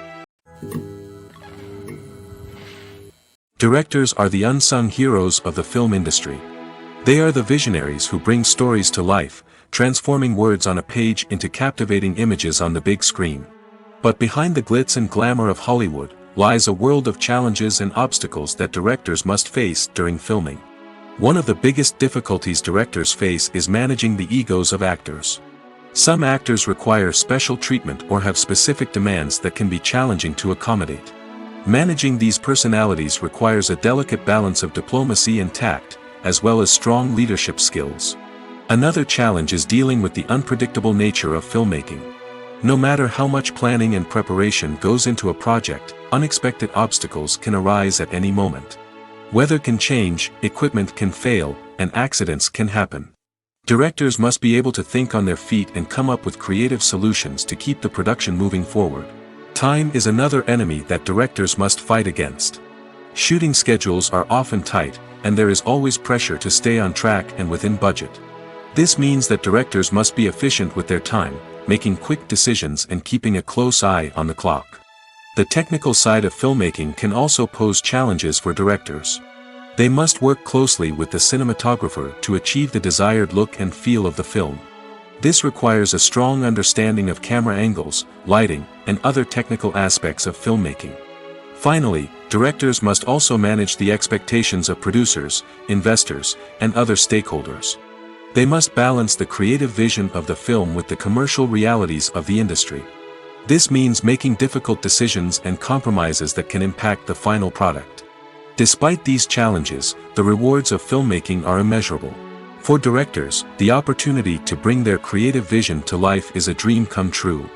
Directors are the unsung heroes of the film industry. They are the visionaries who bring stories to life, transforming words on a page into captivating images on the big screen. But behind the glitz and glamour of Hollywood, lies a world of challenges and obstacles that directors must face during filming. One of the biggest difficulties directors face is managing the egos of actors. Some actors require special treatment or have specific demands that can be challenging to accommodate. Managing these personalities requires a delicate balance of diplomacy and tact, as well as strong leadership skills. Another challenge is dealing with the unpredictable nature of filmmaking. No matter how much planning and preparation goes into a project, unexpected obstacles can arise at any moment. Weather can change, equipment can fail, and accidents can happen. Directors must be able to think on their feet and come up with creative solutions to keep the production moving forward. Time is another enemy that directors must fight against. Shooting schedules are often tight, and there is always pressure to stay on track and within budget. This means that directors must be efficient with their time, making quick decisions and keeping a close eye on the clock. The technical side of filmmaking can also pose challenges for directors. They must work closely with the cinematographer to achieve the desired look and feel of the film. This requires a strong understanding of camera angles, lighting, and other technical aspects of filmmaking. Finally, directors must also manage the expectations of producers, investors, and other stakeholders. They must balance the creative vision of the film with the commercial realities of the industry. This means making difficult decisions and compromises that can impact the final product. Despite these challenges, the rewards of filmmaking are immeasurable. For directors, the opportunity to bring their creative vision to life is a dream come true.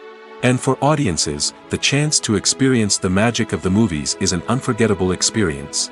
And for audiences, the chance to experience the magic of the movies is an unforgettable experience.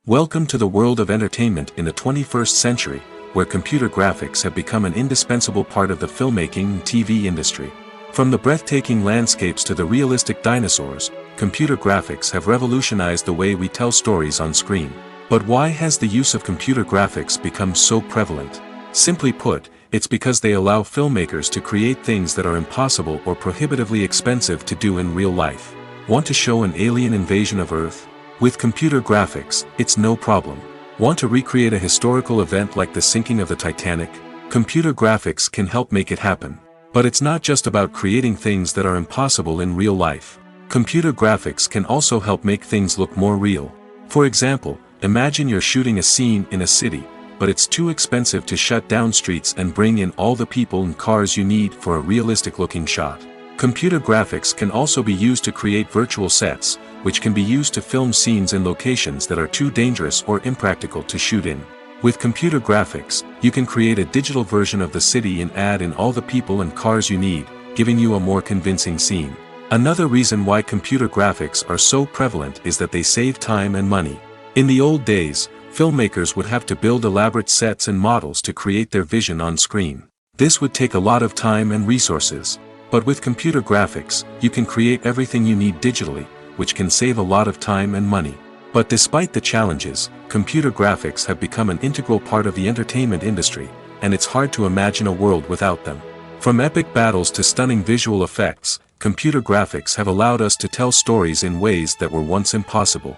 Welcome to the world of entertainment in the 21st century, where computer graphics have become an indispensable part of the filmmaking and TV industry. From the breathtaking landscapes to the realistic dinosaurs, computer graphics have revolutionized the way we tell stories on screen. But why has the use of computer graphics become so prevalent? Simply put, it's because they allow filmmakers to create things that are impossible or prohibitively expensive to do in real life. Want to show an alien invasion of Earth? With computer graphics, it's no problem. Want to recreate a historical event like the sinking of the Titanic? Computer graphics can help make it happen. But it's not just about creating things that are impossible in real life. Computer graphics can also help make things look more real. For example, imagine you're shooting a scene in a city, but it's too expensive to shut down streets and bring in all the people and cars you need for a realistic-looking shot. Computer graphics can also be used to create virtual sets, which can be used to film scenes in locations that are too dangerous or impractical to shoot in. With computer graphics, you can create a digital version of the city and add in all the people and cars you need, giving you a more convincing scene. Another reason why computer graphics are so prevalent is that they save time and money. In the old days, filmmakers would have to build elaborate sets and models to create their vision on screen. This would take a lot of time and resources. But with computer graphics, you can create everything you need digitally, which can save a lot of time and money. But despite the challenges, computer graphics have become an integral part of the entertainment industry, and it's hard to imagine a world without them. From epic battles to stunning visual effects, computer graphics have allowed us to tell stories in ways that were once impossible.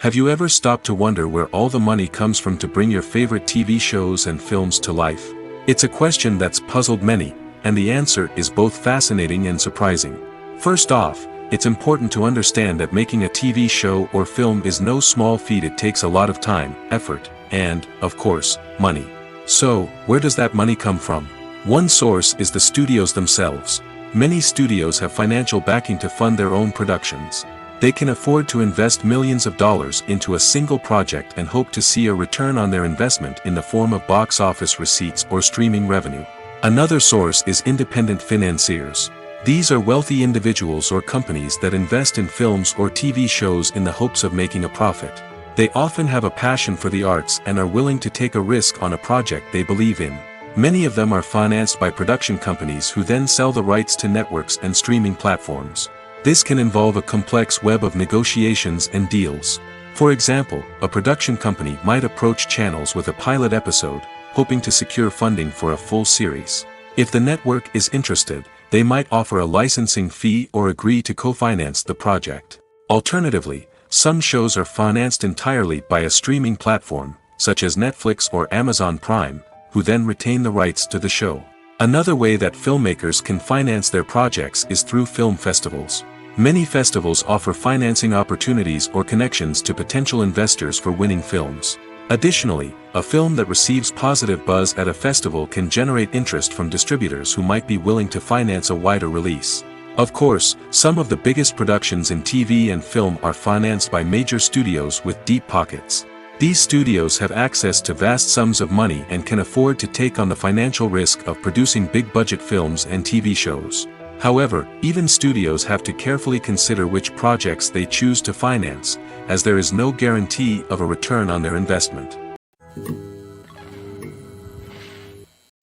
Have you ever stopped to wonder where all the money comes from to bring your favorite TV shows and films to life? It's a question that's puzzled many, and the answer is both fascinating and surprising. First off, it's important to understand that making a TV show or film is no small feat. It takes a lot of time, effort, and, of course, money. So, where does that money come from? One source is the studios themselves. Many studios have financial backing to fund their own productions. They can afford to invest millions of dollars into a single project and hope to see a return on their investment in the form of box office receipts or streaming revenue. Another source is independent financiers. These are wealthy individuals or companies that invest in films or TV shows in the hopes of making a profit. They often have a passion for the arts and are willing to take a risk on a project they believe in. Many of them are financed by production companies who then sell the rights to networks and streaming platforms. This can involve a complex web of negotiations and deals. For example, a production company might approach channels with a pilot episode, hoping to secure funding for a full series. If the network is interested, they might offer a licensing fee or agree to co-finance the project. Alternatively, some shows are financed entirely by a streaming platform, such as Netflix or Amazon Prime, who then retain the rights to the show. Another way that filmmakers can finance their projects is through film festivals. Many festivals offer financing opportunities or connections to potential investors for winning films. Additionally, a film that receives positive buzz at a festival can generate interest from distributors who might be willing to finance a wider release. Of course, some of the biggest productions in TV and film are financed by major studios with deep pockets. These studios have access to vast sums of money and can afford to take on the financial risk of producing big-budget films and TV shows. However, even studios have to carefully consider which projects they choose to finance, as there is no guarantee of a return on their investment.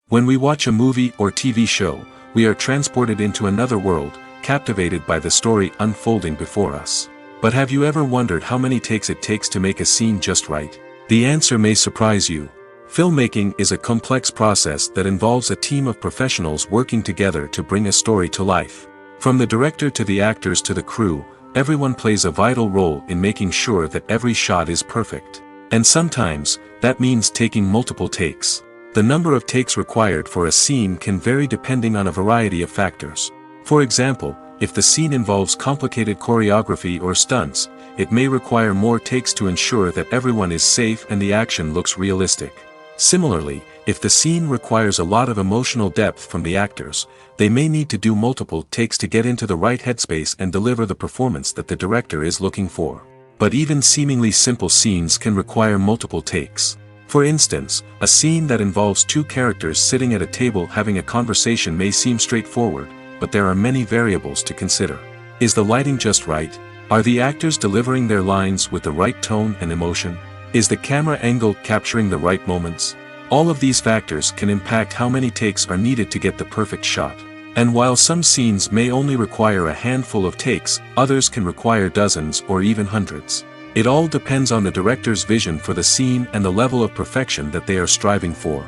When we watch a movie or TV show, we are transported into another world, captivated by the story unfolding before us. But have you ever wondered how many takes it takes to make a scene just right? The answer may surprise you. Filmmaking is a complex process that involves a team of professionals working together to bring a story to life. From the director to the actors to the crew, everyone plays a vital role in making sure that every shot is perfect. And sometimes, that means taking multiple takes. The number of takes required for a scene can vary depending on a variety of factors. For example, if the scene involves complicated choreography or stunts, it may require more takes to ensure that everyone is safe and the action looks realistic. Similarly, if the scene requires a lot of emotional depth from the actors, they may need to do multiple takes to get into the right headspace and deliver the performance that the director is looking for. But even seemingly simple scenes can require multiple takes. For instance, a scene that involves two characters sitting at a table having a conversation may seem straightforward, but there are many variables to consider. Is the lighting just right? Are the actors delivering their lines with the right tone and emotion? Is the camera angle capturing the right moments? All of these factors can impact how many takes are needed to get the perfect shot. And while some scenes may only require a handful of takes, others can require dozens or even hundreds. It all depends on the director's vision for the scene and the level of perfection that they are striving for.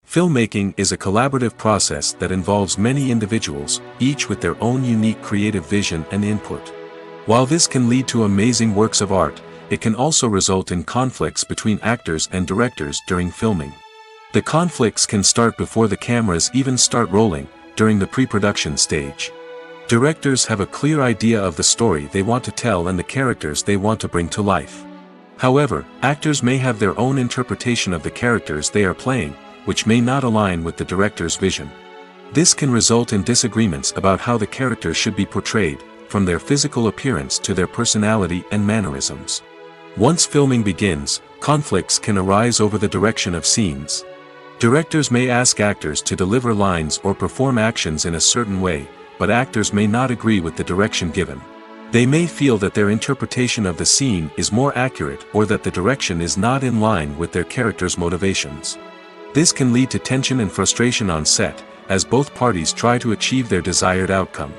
Filmmaking is a collaborative process that involves many individuals, each with their own unique creative vision and input. While this can lead to amazing works of art, it can also result in conflicts between actors and directors during filming. The conflicts can start before the cameras even start rolling, during the pre-production stage. Directors have a clear idea of the story they want to tell and the characters they want to bring to life. However, actors may have their own interpretation of the characters they are playing, which may not align with the director's vision. This can result in disagreements about how the characters should be portrayed, from their physical appearance to their personality and mannerisms. Once filming begins, conflicts can arise over the direction of scenes. Directors may ask actors to deliver lines or perform actions in a certain way, but actors may not agree with the direction given. They may feel that their interpretation of the scene is more accurate or that the direction is not in line with their character's motivations. This can lead to tension and frustration on set, as both parties try to achieve their desired outcome.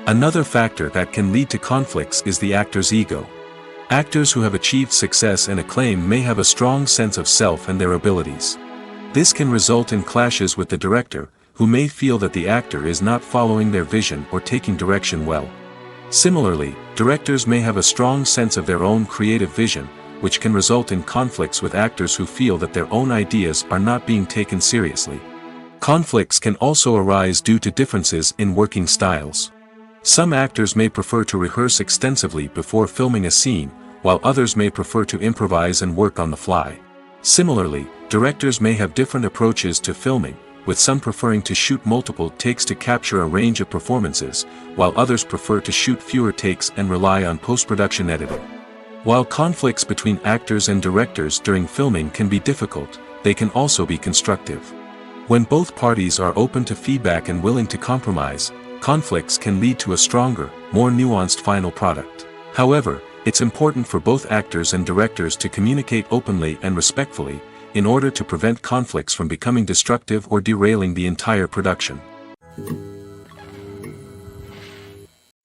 Another factor that can lead to conflicts is the actor's ego. Actors who have achieved success and acclaim may have a strong sense of self and their abilities. This can result in clashes with the director, who may feel that the actor is not following their vision or taking direction well. Similarly, directors may have a strong sense of their own creative vision, which can result in conflicts with actors who feel that their own ideas are not being taken seriously. Conflicts can also arise due to differences in working styles. Some actors may prefer to rehearse extensively before filming a scene, while others may prefer to improvise and work on the fly. Similarly, directors may have different approaches to filming, with some preferring to shoot multiple takes to capture a range of performances, while others prefer to shoot fewer takes and rely on post-production editing. While conflicts between actors and directors during filming can be difficult, they can also be constructive. When both parties are open to feedback and willing to compromise, conflicts can lead to a stronger, more nuanced final product. However, it's important for both actors and directors to communicate openly and respectfully, in order to prevent conflicts from becoming destructive or derailing the entire production.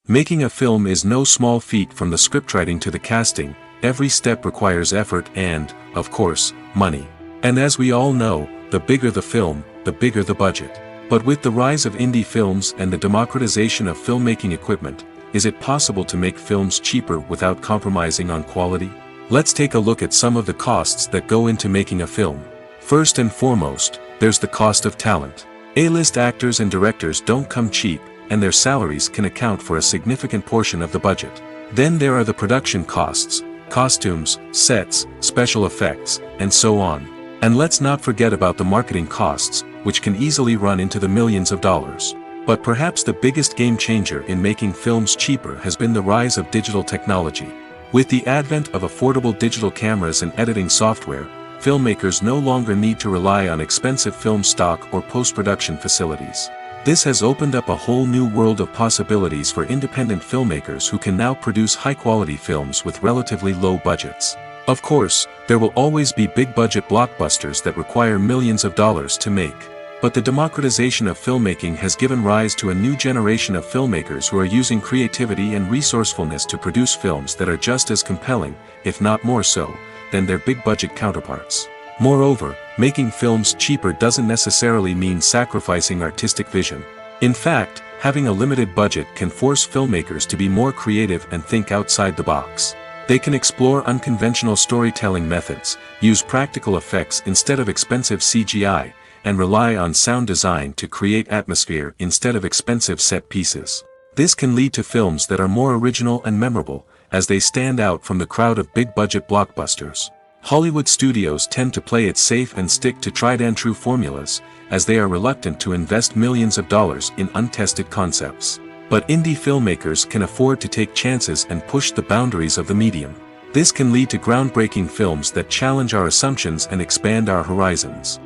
Making a film is no small feat. From the scriptwriting to the casting, every step requires effort and, of course, money. And as we all know, the bigger the film, the bigger the budget. But with the rise of indie films and the democratization of filmmaking equipment, is it possible to make films cheaper without compromising on quality? Let's take a look at some of the costs that go into making a film. First and foremost, there's the cost of talent. A-list actors and directors don't come cheap, and their salaries can account for a significant portion of the budget. Then there are the production costs, costumes, sets, special effects, and so on. And let's not forget about the marketing costs, which can easily run into the millions of dollars. But perhaps the biggest game changer in making films cheaper has been the rise of digital technology. With the advent of affordable digital cameras and editing software, filmmakers no longer need to rely on expensive film stock or post-production facilities. This has opened up a whole new world of possibilities for independent filmmakers who can now produce high-quality films with relatively low budgets. Of course, there will always be big-budget blockbusters that require millions of dollars to make. But the democratization of filmmaking has given rise to a new generation of filmmakers who are using creativity and resourcefulness to produce films that are just as compelling, if not more so, than their big-budget counterparts. Moreover, making films cheaper doesn't necessarily mean sacrificing artistic vision. In fact, having a limited budget can force filmmakers to be more creative and think outside the box. They can explore unconventional storytelling methods, use practical effects instead of expensive CGI, and rely on sound design to create atmosphere instead of expensive set pieces. This can lead to films that are more original and memorable, as they stand out from the crowd of big-budget blockbusters. Hollywood studios tend to play it safe and stick to tried-and-true formulas, as they are reluctant to invest millions of dollars in untested concepts. But indie filmmakers can afford to take chances and push the boundaries of the medium. This can lead to groundbreaking films that challenge our assumptions and expand our horizons.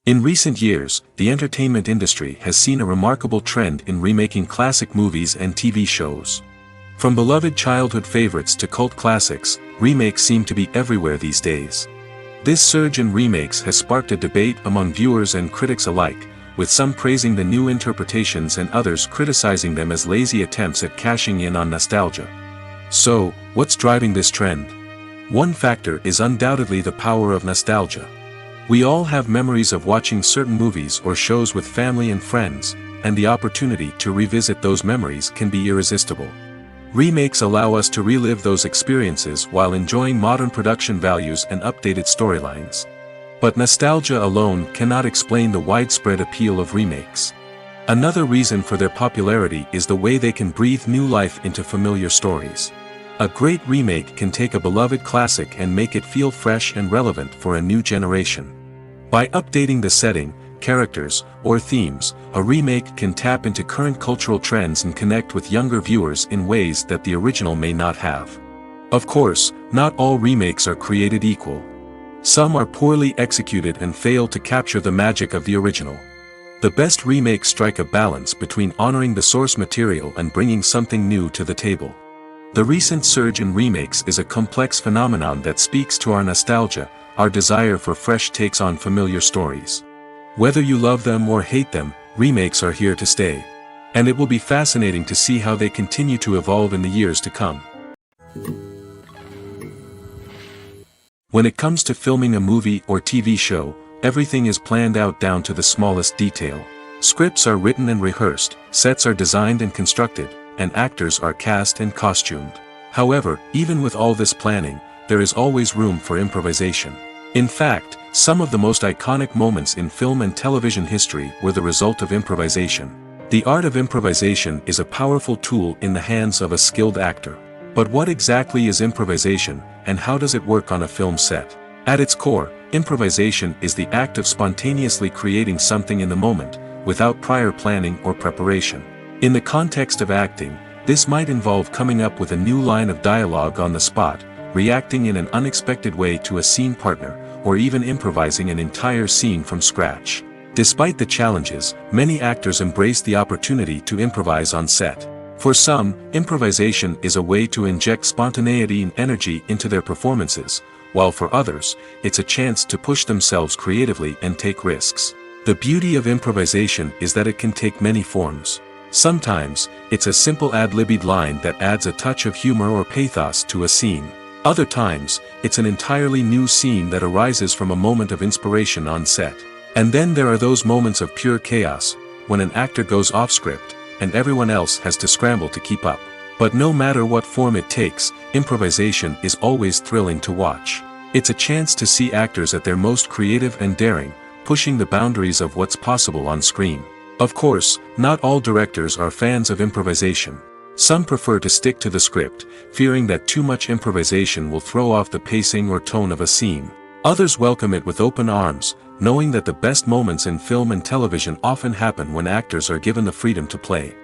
In recent years, the entertainment industry has seen a remarkable trend in remaking classic movies and TV shows. From beloved childhood favorites to cult classics, remakes seem to be everywhere these days. This surge in remakes has sparked a debate among viewers and critics alike, with some praising the new interpretations and others criticizing them as lazy attempts at cashing in on nostalgia. So, what's driving this trend? One factor is undoubtedly the power of nostalgia. We all have memories of watching certain movies or shows with family and friends, and the opportunity to revisit those memories can be irresistible. Remakes allow us to relive those experiences while enjoying modern production values and updated storylines. But nostalgia alone cannot explain the widespread appeal of remakes. Another reason for their popularity is the way they can breathe new life into familiar stories. A great remake can take a beloved classic and make it feel fresh and relevant for a new generation. By updating the setting, characters, or themes, a remake can tap into current cultural trends and connect with younger viewers in ways that the original may not have. Of course, not all remakes are created equal. Some are poorly executed and fail to capture the magic of the original. The best remakes strike a balance between honoring the source material and bringing something new to the table. The recent surge in remakes is a complex phenomenon that speaks to our nostalgia, our desire for fresh takes on familiar stories. Whether you love them or hate them, remakes are here to stay. And it will be fascinating to see how they continue to evolve in the years to come. When it comes to filming a movie or TV show, everything is planned out down to the smallest detail. Scripts are written and rehearsed, sets are designed and constructed, and actors are cast and costumed. However, even with all this planning, there is always room for improvisation. In fact, some of the most iconic moments in film and television history were the result of improvisation. The art of improvisation is a powerful tool in the hands of a skilled actor. But what exactly is improvisation, and how does it work on a film set? At its core, improvisation is the act of spontaneously creating something in the moment, without prior planning or preparation. In the context of acting, this might involve coming up with a new line of dialogue on the spot, reacting in an unexpected way to a scene partner, or even improvising an entire scene from scratch. Despite the challenges, many actors embrace the opportunity to improvise on set. For some, improvisation is a way to inject spontaneity and energy into their performances, while for others, it's a chance to push themselves creatively and take risks. The beauty of improvisation is that it can take many forms. Sometimes, it's a simple ad-libbed line that adds a touch of humor or pathos to a scene. Other times, it's an entirely new scene that arises from a moment of inspiration on set. And then there are those moments of pure chaos, when an actor goes off script, and everyone else has to scramble to keep up. But no matter what form it takes, improvisation is always thrilling to watch. It's a chance to see actors at their most creative and daring, pushing the boundaries of what's possible on screen. Of course, not all directors are fans of improvisation. Some prefer to stick to the script, fearing that too much improvisation will throw off the pacing or tone of a scene. Others welcome it with open arms, knowing that the best moments in film and television often happen when actors are given the freedom to play.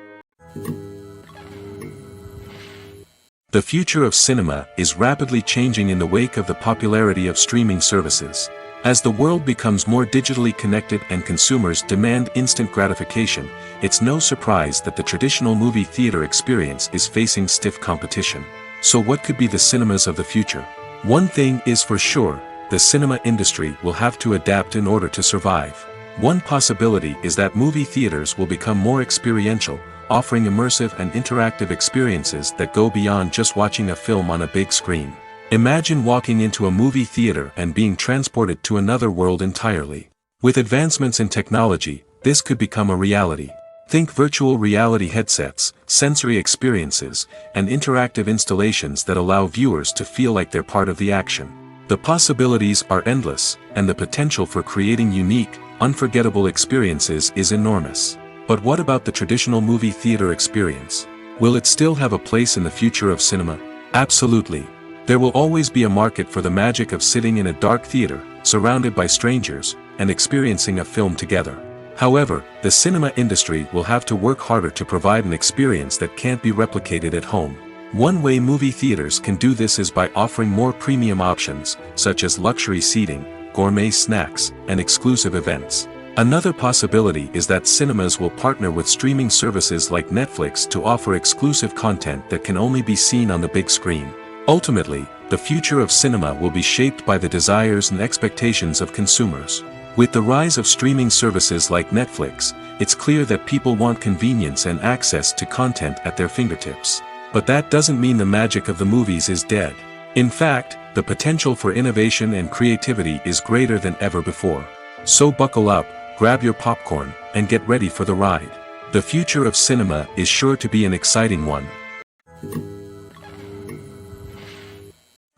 The future of cinema is rapidly changing in the wake of the popularity of streaming services. As the world becomes more digitally connected and consumers demand instant gratification, it's no surprise that the traditional movie theater experience is facing stiff competition. So what could be the cinemas of the future? One thing is for sure, the cinema industry will have to adapt in order to survive. One possibility is that movie theaters will become more experiential, offering immersive and interactive experiences that go beyond just watching a film on a big screen. Imagine walking into a movie theater and being transported to another world entirely. With advancements in technology, this could become a reality. Think virtual reality headsets, sensory experiences, and interactive installations that allow viewers to feel like they're part of the action. The possibilities are endless, and the potential for creating unique, unforgettable experiences is enormous. But what about the traditional movie theater experience? Will it still have a place in the future of cinema? Absolutely. There will always be a market for the magic of sitting in a dark theater, surrounded by strangers, and experiencing a film together. However, the cinema industry will have to work harder to provide an experience that can't be replicated at home. One way movie theaters can do this is by offering more premium options, such as luxury seating, gourmet snacks, and exclusive events. Another possibility is that cinemas will partner with streaming services like Netflix to offer exclusive content that can only be seen on the big screen. Ultimately, the future of cinema will be shaped by the desires and expectations of consumers. With the rise of streaming services like Netflix, it's clear that people want convenience and access to content at their fingertips. But that doesn't mean the magic of the movies is dead. In fact, the potential for innovation and creativity is greater than ever before. So buckle up, grab your popcorn, and get ready for the ride. The future of cinema is sure to be an exciting one.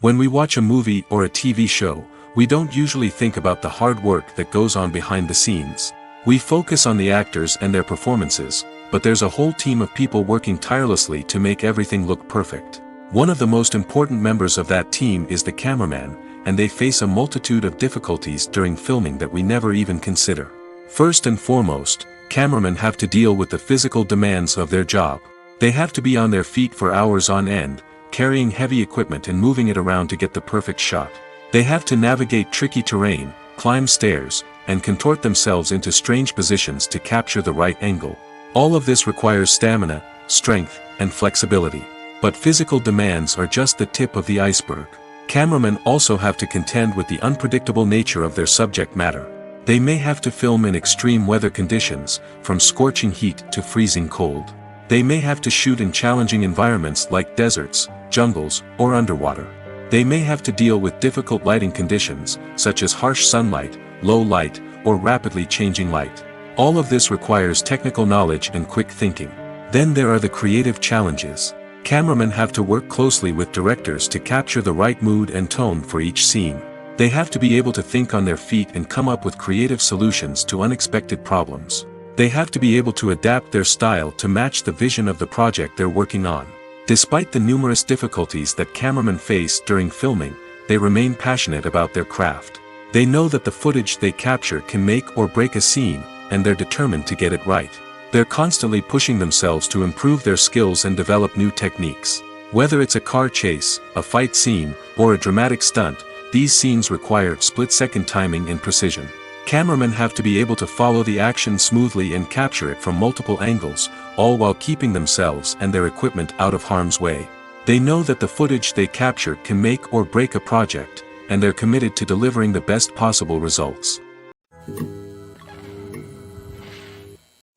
When we watch a movie or a TV show, we don't usually think about the hard work that goes on behind the scenes. We focus on the actors and their performances, but there's a whole team of people working tirelessly to make everything look perfect. One of the most important members of that team is the cameraman, and they face a multitude of difficulties during filming that we never even consider. First and foremost, cameramen have to deal with the physical demands of their job. They have to be on their feet for hours on end, carrying heavy equipment and moving it around to get the perfect shot. They have to navigate tricky terrain, climb stairs, and contort themselves into strange positions to capture the right angle. All of this requires stamina, strength, and flexibility. But physical demands are just the tip of the iceberg. Cameramen also have to contend with the unpredictable nature of their subject matter. They may have to film in extreme weather conditions, from scorching heat to freezing cold. They may have to shoot in challenging environments like deserts, jungles, or underwater. They may have to deal with difficult lighting conditions, such as harsh sunlight, low light, or rapidly changing light. All of this requires technical knowledge and quick thinking. Then there are the creative challenges. Cameramen have to work closely with directors to capture the right mood and tone for each scene. They have to be able to think on their feet and come up with creative solutions to unexpected problems. They have to be able to adapt their style to match the vision of the project they're working on. Despite the numerous difficulties that cameramen face during filming, they remain passionate about their craft. They know that the footage they capture can make or break a scene, and they're determined to get it right. They're constantly pushing themselves to improve their skills and develop new techniques. Whether it's a car chase, a fight scene, or a dramatic stunt, these scenes require split-second timing and precision. Cameramen have to be able to follow the action smoothly and capture it from multiple angles, all while keeping themselves and their equipment out of harm's way. They know that the footage they capture can make or break a project, and they're committed to delivering the best possible results.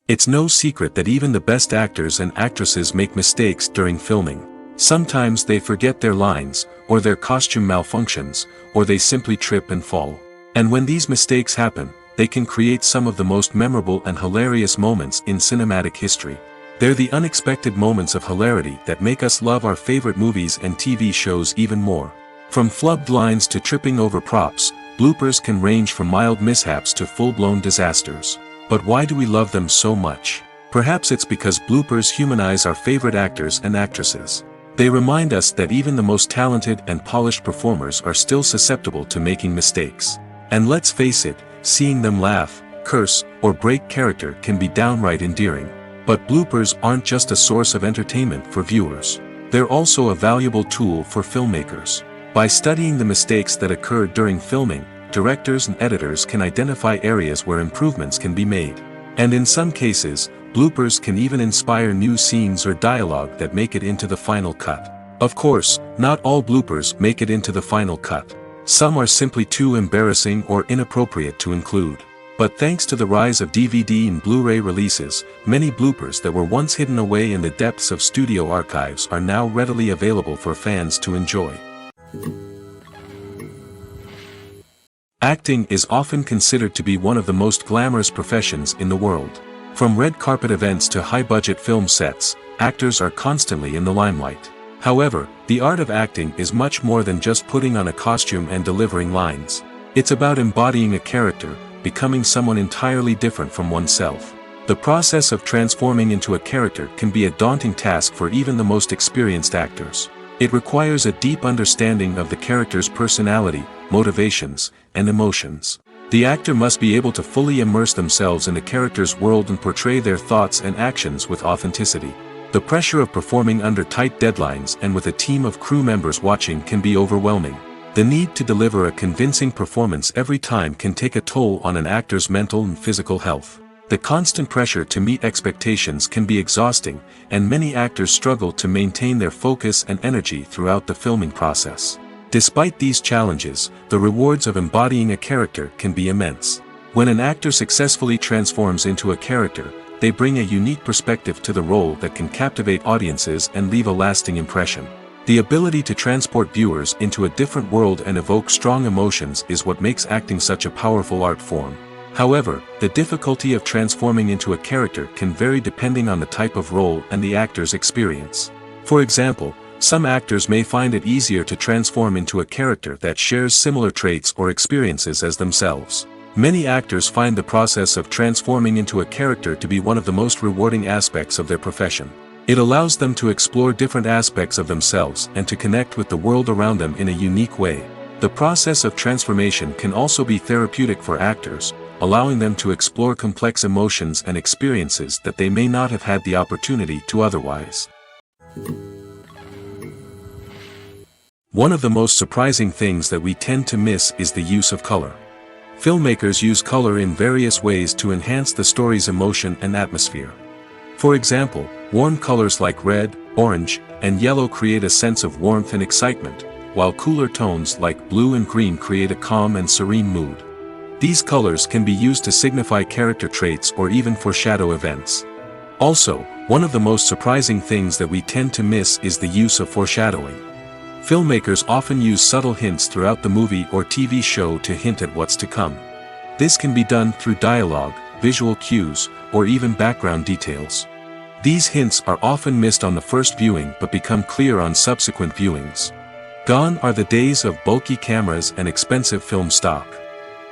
It's no secret that even the best actors and actresses make mistakes during filming. Sometimes they forget their lines, or their costume malfunctions, or they simply trip and fall. And when these mistakes happen, they can create some of the most memorable and hilarious moments in cinematic history. They're the unexpected moments of hilarity that make us love our favorite movies and TV shows even more. From flubbed lines to tripping over props, bloopers can range from mild mishaps to full-blown disasters. But why do we love them so much? Perhaps it's because bloopers humanize our favorite actors and actresses. They remind us that even the most talented and polished performers are still susceptible to making mistakes. And let's face it, seeing them laugh, curse, or break character can be downright endearing. But bloopers aren't just a source of entertainment for viewers. They're also a valuable tool for filmmakers. By studying the mistakes that occurred during filming, directors and editors can identify areas where improvements can be made. And in some cases, bloopers can even inspire new scenes or dialogue that make it into the final cut. Of course, not all bloopers make it into the final cut. Some are simply too embarrassing or inappropriate to include. But thanks to the rise of DVD and Blu-ray releases, many bloopers that were once hidden away in the depths of studio archives are now readily available for fans to enjoy. Acting is often considered to be one of the most glamorous professions in the world. From red carpet events to high-budget film sets, actors are constantly in the limelight. However, the art of acting is much more than just putting on a costume and delivering lines. It's about embodying a character, becoming someone entirely different from oneself. The process of transforming into a character can be a daunting task for even the most experienced actors. It requires a deep understanding of the character's personality, motivations, and emotions. The actor must be able to fully immerse themselves in the character's world and portray their thoughts and actions with authenticity. The pressure of performing under tight deadlines and with a team of crew members watching can be overwhelming. The need to deliver a convincing performance every time can take a toll on an actor's mental and physical health. The constant pressure to meet expectations can be exhausting, and many actors struggle to maintain their focus and energy throughout the filming process. Despite these challenges, the rewards of embodying a character can be immense. When an actor successfully transforms into a character, they bring a unique perspective to the role that can captivate audiences and leave a lasting impression. The ability to transport viewers into a different world and evoke strong emotions is what makes acting such a powerful art form. However, the difficulty of transforming into a character can vary depending on the type of role and the actor's experience. For example, some actors may find it easier to transform into a character that shares similar traits or experiences as themselves. Many actors find the process of transforming into a character to be one of the most rewarding aspects of their profession. It allows them to explore different aspects of themselves and to connect with the world around them in a unique way. The process of transformation can also be therapeutic for actors, allowing them to explore complex emotions and experiences that they may not have had the opportunity to otherwise. One of the most surprising things that we tend to miss is the use of color. Filmmakers use color in various ways to enhance the story's emotion and atmosphere. For example, warm colors like red, orange, and yellow create a sense of warmth and excitement, while cooler tones like blue and green create a calm and serene mood. These colors can be used to signify character traits or even foreshadow events. Also, one of the most surprising things that we tend to miss is the use of foreshadowing. Filmmakers often use subtle hints throughout the movie or TV show to hint at what's to come. This can be done through dialogue, visual cues, or even background details. These hints are often missed on the first viewing but become clear on subsequent viewings. Gone are the days of bulky cameras and expensive film stock.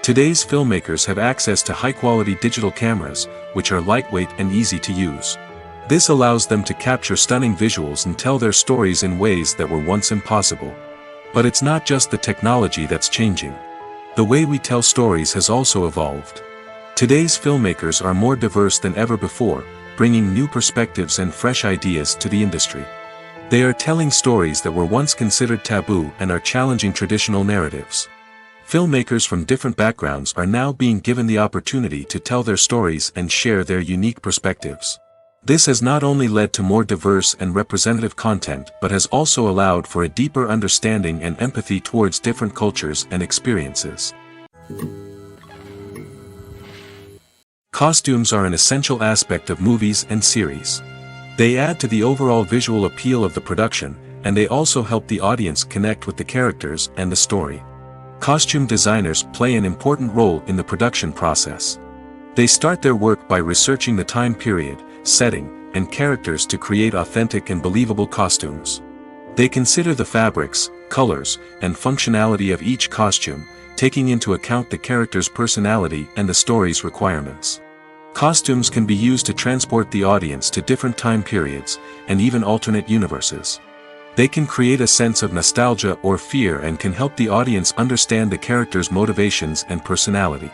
Today's filmmakers have access to high-quality digital cameras, which are lightweight and easy to use. This allows them to capture stunning visuals and tell their stories in ways that were once impossible. But it's not just the technology that's changing. The way we tell stories has also evolved. Today's filmmakers are more diverse than ever before, bringing new perspectives and fresh ideas to the industry. They are telling stories that were once considered taboo and are challenging traditional narratives. Filmmakers from different backgrounds are now being given the opportunity to tell their stories and share their unique perspectives. This has not only led to more diverse and representative content but has also allowed for a deeper understanding and empathy towards different cultures and experiences. Costumes are an essential aspect of movies and series. They add to the overall visual appeal of the production, and they also help the audience connect with the characters and the story. Costume designers play an important role in the production process. They start their work by researching the time period, setting, and characters to create authentic and believable costumes. They consider the fabrics, colors, and functionality of each costume, taking into account the character's personality and the story's requirements. Costumes can be used to transport the audience to different time periods, and even alternate universes. They can create a sense of nostalgia or fear and can help the audience understand the character's motivations and personality.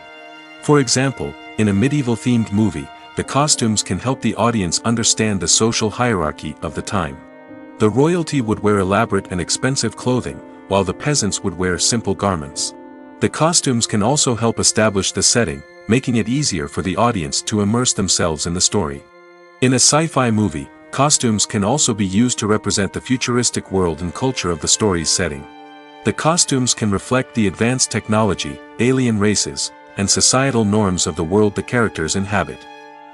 For example, in a medieval-themed movie, the costumes can help the audience understand the social hierarchy of the time. The royalty would wear elaborate and expensive clothing, while the peasants would wear simple garments. The costumes can also help establish the setting, making it easier for the audience to immerse themselves in the story. In a sci-fi movie, costumes can also be used to represent the futuristic world and culture of the story's setting. The costumes can reflect the advanced technology, alien races, and societal norms of the world the characters inhabit.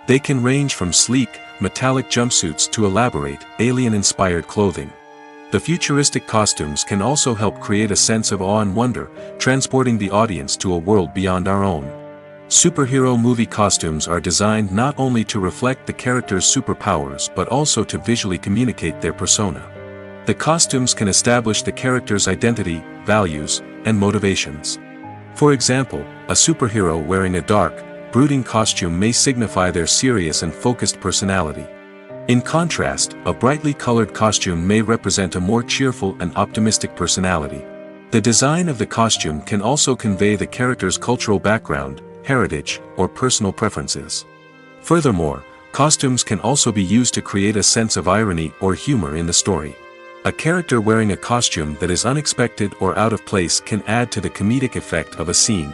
They can range from sleek, metallic jumpsuits to elaborate, alien-inspired clothing. The futuristic costumes can also help create a sense of awe and wonder, transporting the audience to a world beyond our own. Superhero movie costumes are designed not only to reflect the character's superpowers but also to visually communicate their persona. The costumes can establish the character's identity, values, and motivations. For example, a superhero wearing a dark, brooding costume may signify their serious and focused personality. In contrast, a brightly colored costume may represent a more cheerful and optimistic personality. The design of the costume can also convey the character's cultural background, heritage, or personal preferences. Furthermore, costumes can also be used to create a sense of irony or humor in the story. A character wearing a costume that is unexpected or out of place can add to the comedic effect of a scene.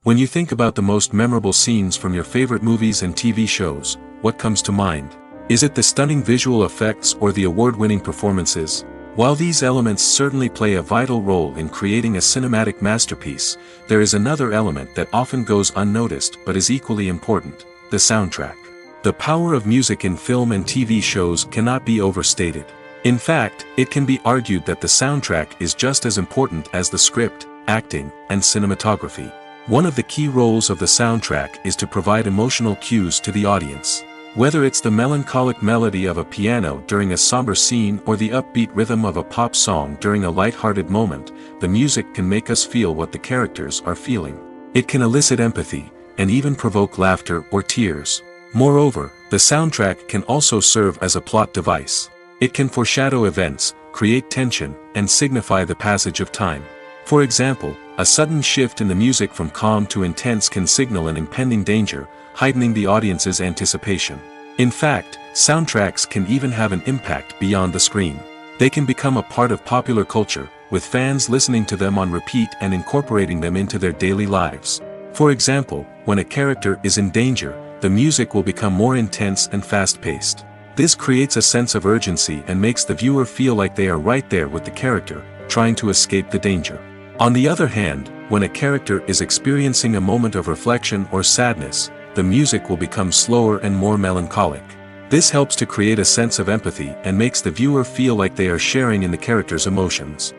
When you think about the most memorable scenes from your favorite movies and TV shows, what comes to mind? Is it the stunning visual effects or the award-winning performances? While these elements certainly play a vital role in creating a cinematic masterpiece, there is another element that often goes unnoticed but is equally important: the soundtrack. The power of music in film and TV shows cannot be overstated. In fact, it can be argued that the soundtrack is just as important as the script, acting, and cinematography. One of the key roles of the soundtrack is to provide emotional cues to the audience. Whether it's the melancholic melody of a piano during a somber scene or the upbeat rhythm of a pop song during a light-hearted moment, the music can make us feel what the characters are feeling. It can elicit empathy, and even provoke laughter or tears. Moreover, the soundtrack can also serve as a plot device. It can foreshadow events, create tension, and signify the passage of time. For example, a sudden shift in the music from calm to intense can signal an impending danger, heightening the audience's anticipation. In fact, soundtracks can even have an impact beyond the screen. They can become a part of popular culture, with fans listening to them on repeat and incorporating them into their daily lives. For example, when a character is in danger, the music will become more intense and fast-paced. This creates a sense of urgency and makes the viewer feel like they are right there with the character, trying to escape the danger. On the other hand, when a character is experiencing a moment of reflection or sadness, the music will become slower and more melancholic. This helps to create a sense of empathy and makes the viewer feel like they are sharing in the character's emotions.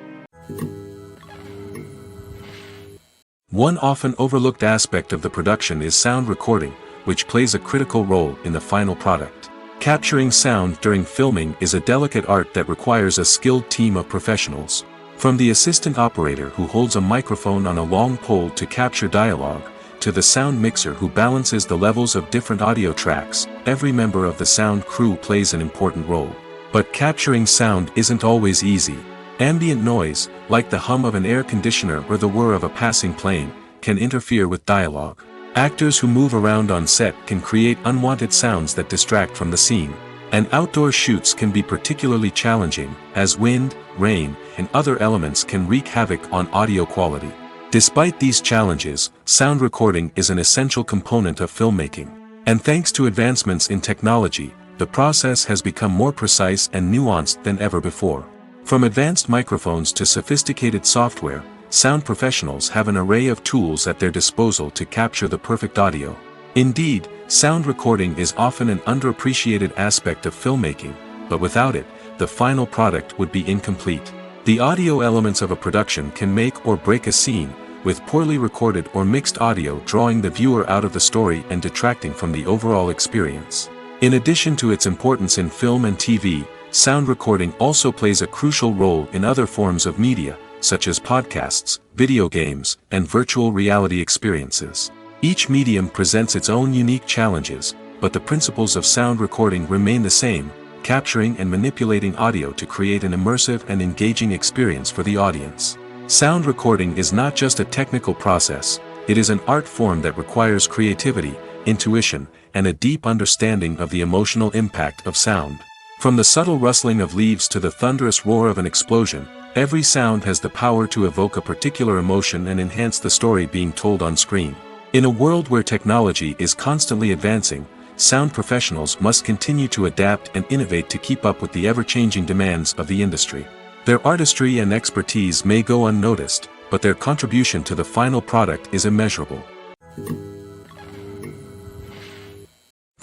One often overlooked aspect of the production is sound recording, which plays a critical role in the final product. Capturing sound during filming is a delicate art that requires a skilled team of professionals. From the assistant operator who holds a microphone on a long pole to capture dialogue, to the sound mixer who balances the levels of different audio tracks, every member of the sound crew plays an important role. But capturing sound isn't always easy. Ambient noise, like the hum of an air conditioner or the whir of a passing plane, can interfere with dialogue. Actors who move around on set can create unwanted sounds that distract from the scene. And outdoor shoots can be particularly challenging, as wind, rain, and other elements can wreak havoc on audio quality. Despite these challenges, sound recording is an essential component of filmmaking. And thanks to advancements in technology, the process has become more precise and nuanced than ever before. From advanced microphones to sophisticated software, sound professionals have an array of tools at their disposal to capture the perfect audio. Indeed, sound recording is often an underappreciated aspect of filmmaking, but without it, the final product would be incomplete. The audio elements of a production can make or break a scene, with poorly recorded or mixed audio drawing the viewer out of the story and detracting from the overall experience. In addition to its importance in film and TV, sound recording also plays a crucial role in other forms of media, such as podcasts, video games, and virtual reality experiences. Each medium presents its own unique challenges, but the principles of sound recording remain the same, capturing and manipulating audio to create an immersive and engaging experience for the audience. Sound recording is not just a technical process, it is an art form that requires creativity, intuition, and a deep understanding of the emotional impact of sound. From the subtle rustling of leaves to the thunderous roar of an explosion, every sound has the power to evoke a particular emotion and enhance the story being told on screen. In a world where technology is constantly advancing, sound professionals must continue to adapt and innovate to keep up with the ever-changing demands of the industry. Their artistry and expertise may go unnoticed, but their contribution to the final product is immeasurable.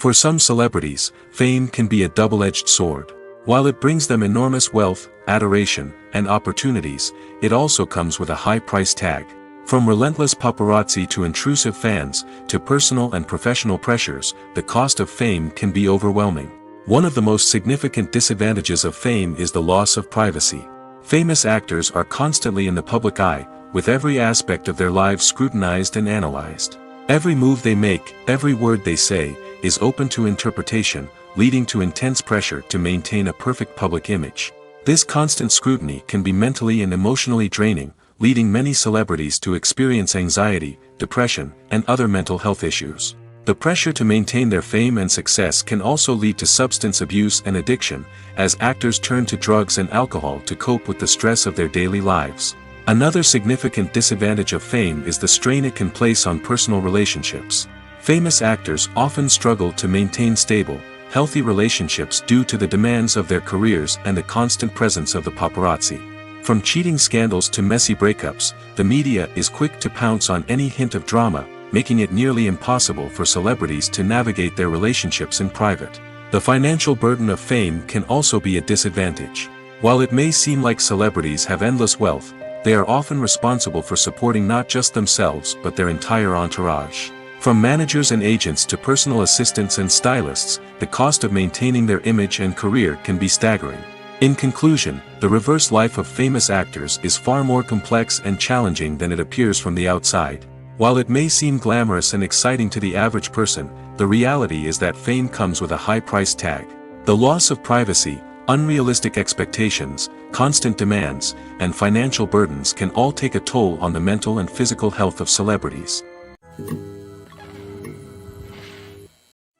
For some celebrities, fame can be a double-edged sword. While it brings them enormous wealth, adoration, and opportunities, it also comes with a high price tag. From relentless paparazzi to intrusive fans, to personal and professional pressures, the cost of fame can be overwhelming. One of the most significant disadvantages of fame is the loss of privacy. Famous actors are constantly in the public eye, with every aspect of their lives scrutinized and analyzed. Every move they make, every word they say, is open to interpretation, leading to intense pressure to maintain a perfect public image. This constant scrutiny can be mentally and emotionally draining, leading many celebrities to experience anxiety, depression, and other mental health issues. The pressure to maintain their fame and success can also lead to substance abuse and addiction, as actors turn to drugs and alcohol to cope with the stress of their daily lives. Another significant disadvantage of fame is the strain it can place on personal relationships. Famous actors often struggle to maintain stable, healthy relationships due to the demands of their careers and the constant presence of the paparazzi. From cheating scandals to messy breakups, the media is quick to pounce on any hint of drama, making it nearly impossible for celebrities to navigate their relationships in private. The financial burden of fame can also be a disadvantage. While it may seem like celebrities have endless wealth, they are often responsible for supporting not just themselves but their entire entourage. From managers and agents to personal assistants and stylists, the cost of maintaining their image and career can be staggering. In conclusion, the reverse life of famous actors is far more complex and challenging than it appears from the outside. While it may seem glamorous and exciting to the average person, the reality is that fame comes with a high price tag. The loss of privacy, unrealistic expectations, constant demands, and financial burdens can all take a toll on the mental and physical health of celebrities.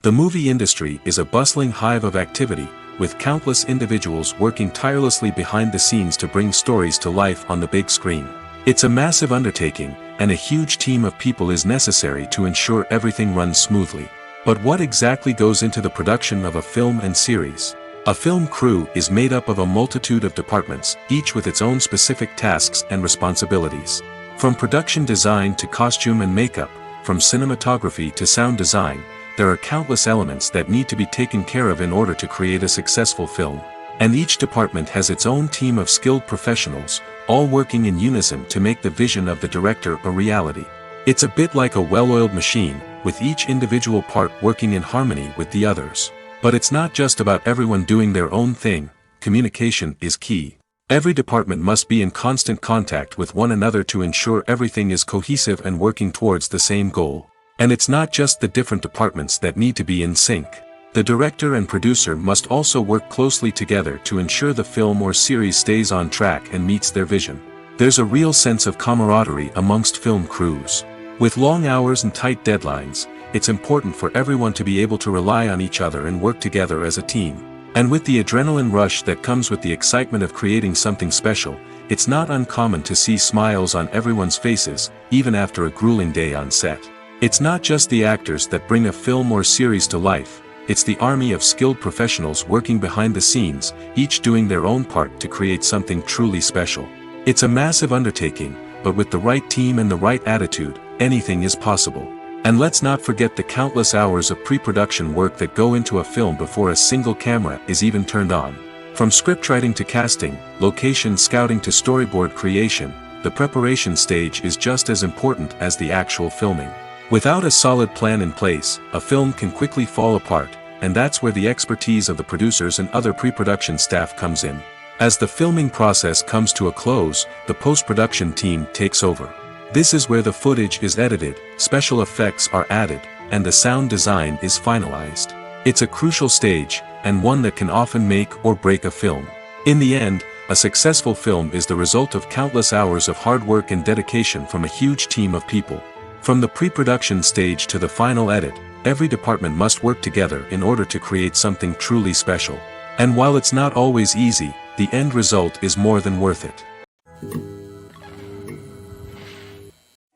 The movie industry is a bustling hive of activity, with countless individuals working tirelessly behind the scenes to bring stories to life on the big screen. It's a massive undertaking, and a huge team of people is necessary to ensure everything runs smoothly. But what exactly goes into the production of a film and series? A film crew is made up of a multitude of departments, each with its own specific tasks and responsibilities. From production design to costume and makeup, from cinematography to sound design, there are countless elements that need to be taken care of in order to create a successful film. And each department has its own team of skilled professionals, all working in unison to make the vision of the director a reality. It's a bit like a well-oiled machine, with each individual part working in harmony with the others. But it's not just about everyone doing their own thing. Communication is key. Every department must be in constant contact with one another to ensure everything is cohesive and working towards the same goal. And it's not just the different departments that need to be in sync. The director and producer must also work closely together to ensure the film or series stays on track and meets their vision. There's a real sense of camaraderie amongst film crews. With long hours and tight deadlines, it's important for everyone to be able to rely on each other and work together as a team. And with the adrenaline rush that comes with the excitement of creating something special, it's not uncommon to see smiles on everyone's faces, even after a grueling day on set. It's not just the actors that bring a film or series to life, it's the army of skilled professionals working behind the scenes, each doing their own part to create something truly special. It's a massive undertaking, but with the right team and the right attitude, anything is possible. And let's not forget the countless hours of pre-production work that go into a film before a single camera is even turned on. From scriptwriting to casting, location scouting to storyboard creation, the preparation stage is just as important as the actual filming. Without a solid plan in place, a film can quickly fall apart, and that's where the expertise of the producers and other pre-production staff comes in. As the filming process comes to a close, the post-production team takes over. This is where the footage is edited, special effects are added, and the sound design is finalized. It's a crucial stage, and one that can often make or break a film. In the end, a successful film is the result of countless hours of hard work and dedication from a huge team of people. From the pre-production stage to the final edit, every department must work together in order to create something truly special. And while it's not always easy, the end result is more than worth it.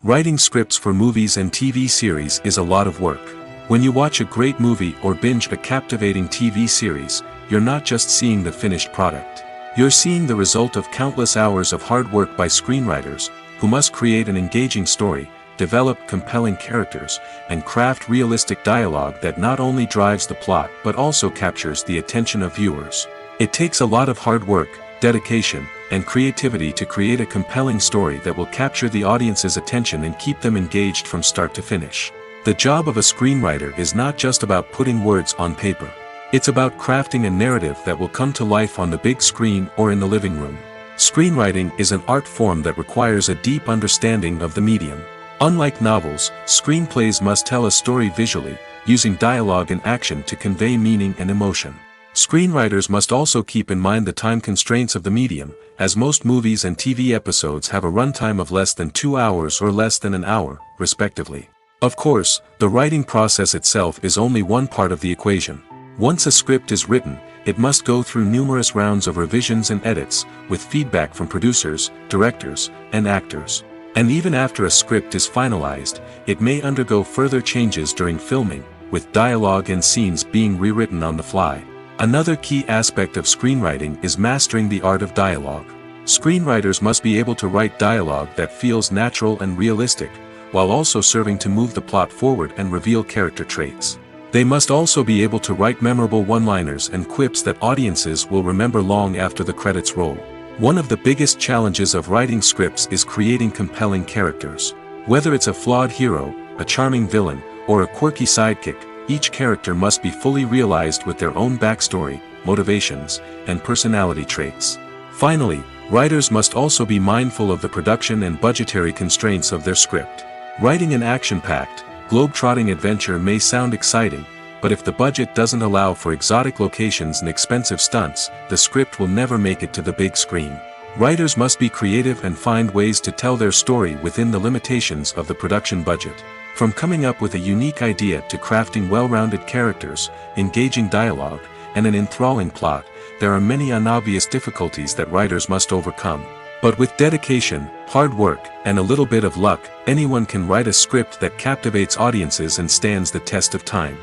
Writing scripts for movies and TV series is a lot of work. When you watch a great movie or binge a captivating TV series, you're not just seeing the finished product. You're seeing the result of countless hours of hard work by screenwriters, who must create an engaging story, develop compelling characters, and craft realistic dialogue that not only drives the plot but also captures the attention of viewers. It takes a lot of hard work, dedication, and creativity to create a compelling story that will capture the audience's attention and keep them engaged from start to finish. The job of a screenwriter is not just about putting words on paper. It's about crafting a narrative that will come to life on the big screen or in the living room. Screenwriting is an art form that requires a deep understanding of the medium. Unlike novels, screenplays must tell a story visually, using dialogue and action to convey meaning and emotion. Screenwriters must also keep in mind the time constraints of the medium, as most movies and TV episodes have a runtime of less than 2 hours or less than an hour, respectively. Of course, the writing process itself is only one part of the equation. Once a script is written, it must go through numerous rounds of revisions and edits, with feedback from producers, directors, and actors. And even after a script is finalized, it may undergo further changes during filming, with dialogue and scenes being rewritten on the fly. Another key aspect of screenwriting is mastering the art of dialogue. Screenwriters must be able to write dialogue that feels natural and realistic, while also serving to move the plot forward and reveal character traits. They must also be able to write memorable one-liners and quips that audiences will remember long after the credits roll. One of the biggest challenges of writing scripts is creating compelling characters. Whether it's a flawed hero, a charming villain, or a quirky sidekick, each character must be fully realized with their own backstory, motivations, and personality traits. Finally, writers must also be mindful of the production and budgetary constraints of their script. Writing an action-packed, globe-trotting adventure may sound exciting, but if the budget doesn't allow for exotic locations and expensive stunts, the script will never make it to the big screen. Writers must be creative and find ways to tell their story within the limitations of the production budget. From coming up with a unique idea to crafting well-rounded characters, engaging dialogue, and an enthralling plot, there are many unobvious difficulties that writers must overcome. But with dedication, hard work, and a little bit of luck, anyone can write a script that captivates audiences and stands the test of time.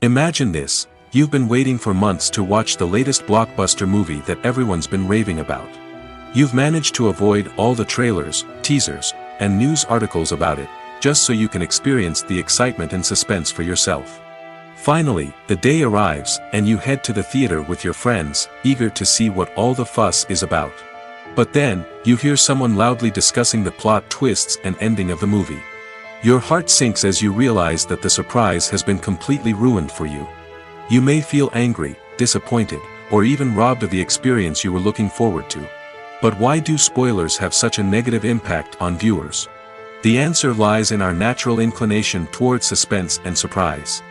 Imagine this: you've been waiting for months to watch the latest blockbuster movie that everyone's been raving about. You've managed to avoid all the trailers, teasers, and news articles about it, just so you can experience the excitement and suspense for yourself. Finally, the day arrives, and you head to the theater with your friends, eager to see what all the fuss is about. But then, you hear someone loudly discussing the plot twists and ending of the movie. Your heart sinks as you realize that the surprise has been completely ruined for you. You may feel angry, disappointed, or even robbed of the experience you were looking forward to. But why do spoilers have such a negative impact on viewers? The answer lies in our natural inclination toward suspense and surprise.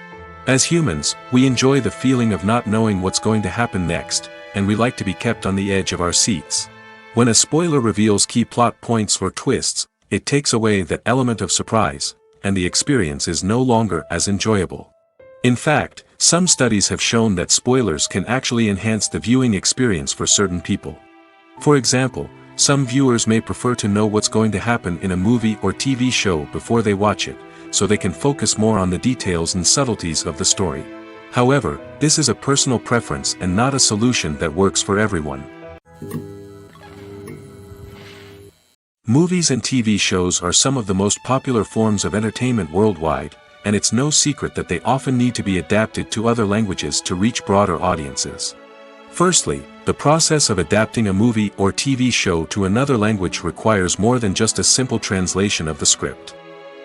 As humans, we enjoy the feeling of not knowing what's going to happen next, and we like to be kept on the edge of our seats. When a spoiler reveals key plot points or twists, it takes away that element of surprise, and the experience is no longer as enjoyable. In fact, some studies have shown that spoilers can actually enhance the viewing experience for certain people. For example, some viewers may prefer to know what's going to happen in a movie or TV show before they watch it, so they can focus more on the details and subtleties of the story. However, this is a personal preference and not a solution that works for everyone. Movies and TV shows are some of the most popular forms of entertainment worldwide, and it's no secret that they often need to be adapted to other languages to reach broader audiences. Firstly, the process of adapting a movie or TV show to another language requires more than just a simple translation of the script.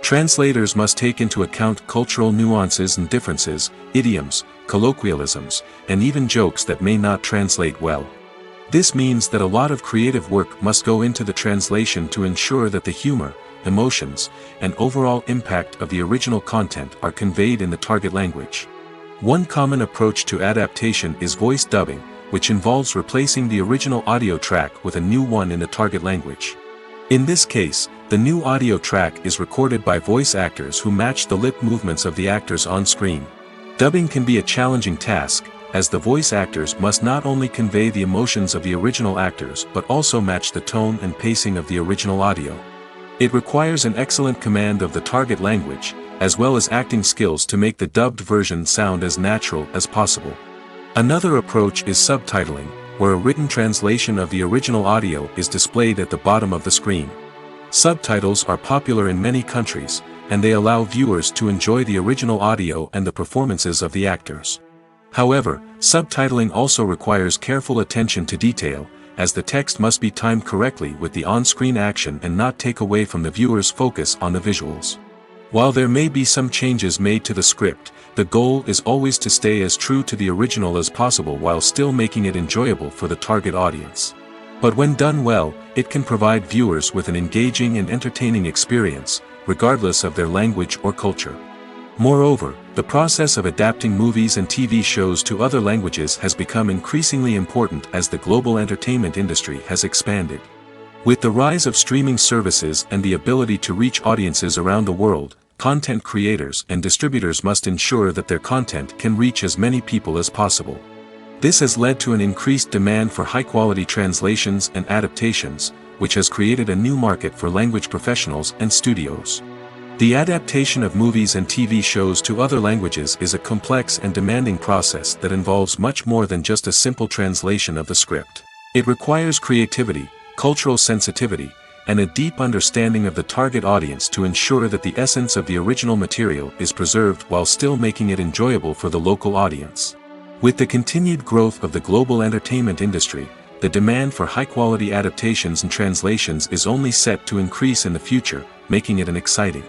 Translators must take into account cultural nuances and differences, idioms, colloquialisms, and even jokes that may not translate well. This means that a lot of creative work must go into the translation to ensure that the humor, emotions, and overall impact of the original content are conveyed in the target language. One common approach to adaptation is voice dubbing, which involves replacing the original audio track with a new one in the target language. In this case, the new audio track is recorded by voice actors who match the lip movements of the actors on screen. Dubbing can be a challenging task, as the voice actors must not only convey the emotions of the original actors but also match the tone and pacing of the original audio. It requires an excellent command of the target language, as well as acting skills to make the dubbed version sound as natural as possible. Another approach is subtitling, where a written translation of the original audio is displayed at the bottom of the screen. Subtitles are popular in many countries, and they allow viewers to enjoy the original audio and the performances of the actors. However, subtitling also requires careful attention to detail, as the text must be timed correctly with the on-screen action and not take away from the viewer's focus on the visuals. While there may be some changes made to the script, the goal is always to stay as true to the original as possible while still making it enjoyable for the target audience. But when done well, it can provide viewers with an engaging and entertaining experience, regardless of their language or culture. Moreover, the process of adapting movies and TV shows to other languages has become increasingly important as the global entertainment industry has expanded. With the rise of streaming services and the ability to reach audiences around the world, content creators and distributors must ensure that their content can reach as many people as possible. This has led to an increased demand for high-quality translations and adaptations, which has created a new market for language professionals and studios. The adaptation of movies and TV shows to other languages is a complex and demanding process that involves much more than just a simple translation of the script. It requires creativity, cultural sensitivity, and a deep understanding of the target audience to ensure that the essence of the original material is preserved while still making it enjoyable for the local audience. With the continued growth of the global entertainment industry, the demand for high-quality adaptations and translations is only set to increase in the future, making it an exciting.